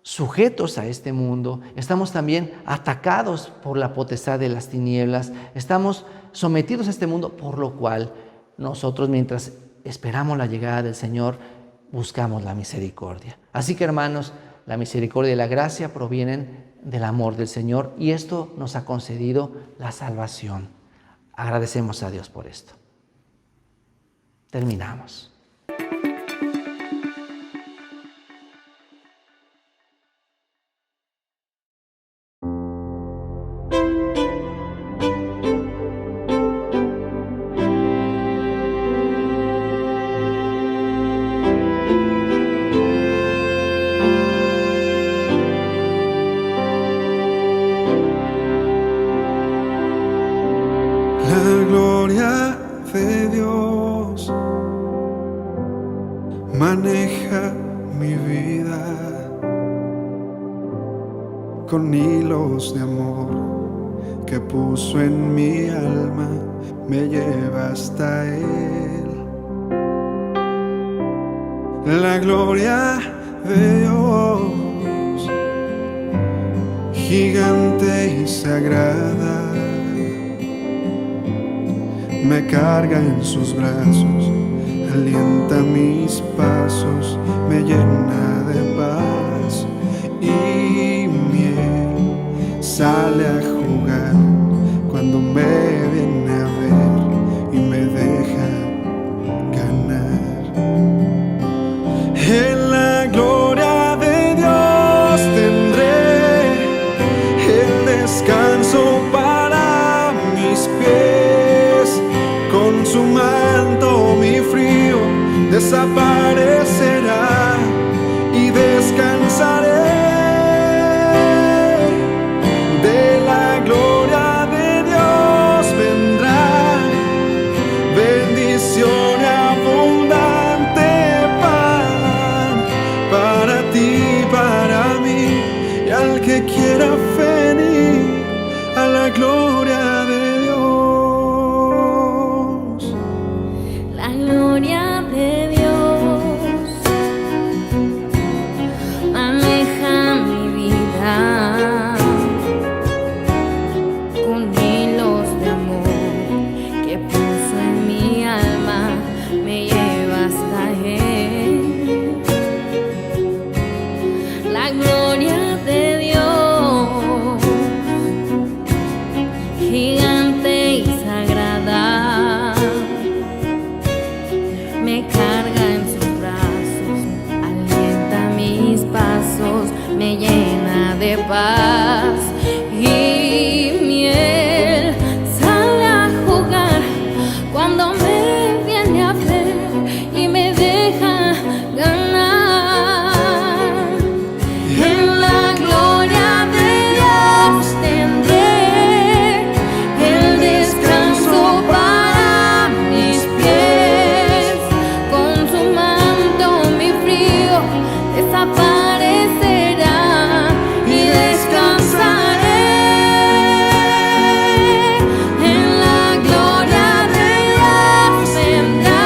sujetos a este mundo, estamos también atacados por la potestad de las tinieblas, estamos sometidos a este mundo, por lo cual nosotros, mientras esperamos la llegada del Señor, buscamos la misericordia. Así que, hermanos, la misericordia y la gracia provienen del amor del Señor, y esto nos ha concedido la salvación. Agradecemos a Dios por esto. Terminamos. La gloria de Dios maneja mi vida con hilos de amor que puso en mi alma, me lleva hasta Él. La gloria de Dios, gigante y sagrada, me carga en sus brazos, alienta mis pasos, me llena de paz y miel. Sale a jugar cuando me viene a ver y me deja ganar. En la gloria de Dios tendré el descanso para mis pies. Con su manto mi frío desaparecerá y descansaré. De la gloria de Dios vendrá bendición y abundante pan para ti, para mí y al que quiera venir a la gloria de Dios. Gloria de Dios maneja mi vida con hilos de la gloria de Dios, gigante y sagrada, me carga en sus brazos, alienta mis pasos, me llena de paz y miel. Sale a jugar cuando me viene a ver y me deja ganar. En la gloria de Dios tendré el descanso para mis pies. Con su manto mi frío desaparecerá y descansaré. En la gloria de Dios vendrá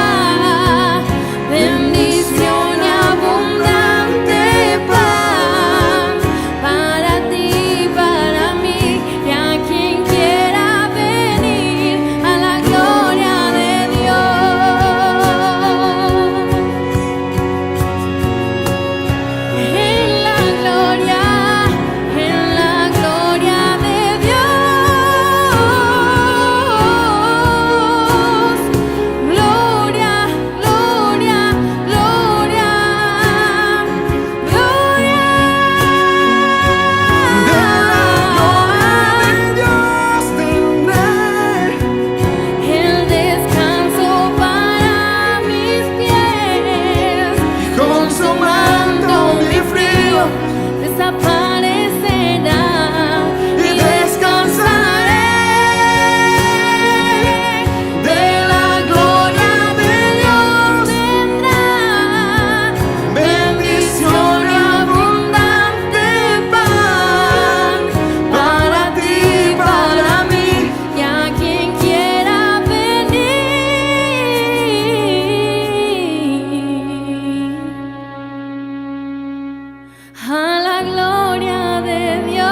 bendición y abundante paz para ti, para mí y a quien quiera venir a la gloria de Dios. En la gloria de Dios. Gloria, gloria, gloria, el descanso para mis pies. Con su manto mi frío desaparecerá y descansaré. De la gloria de Dios vendrá bendición y abundante pan para ti, para mí y a quien quiera venir a la gloria de Dios.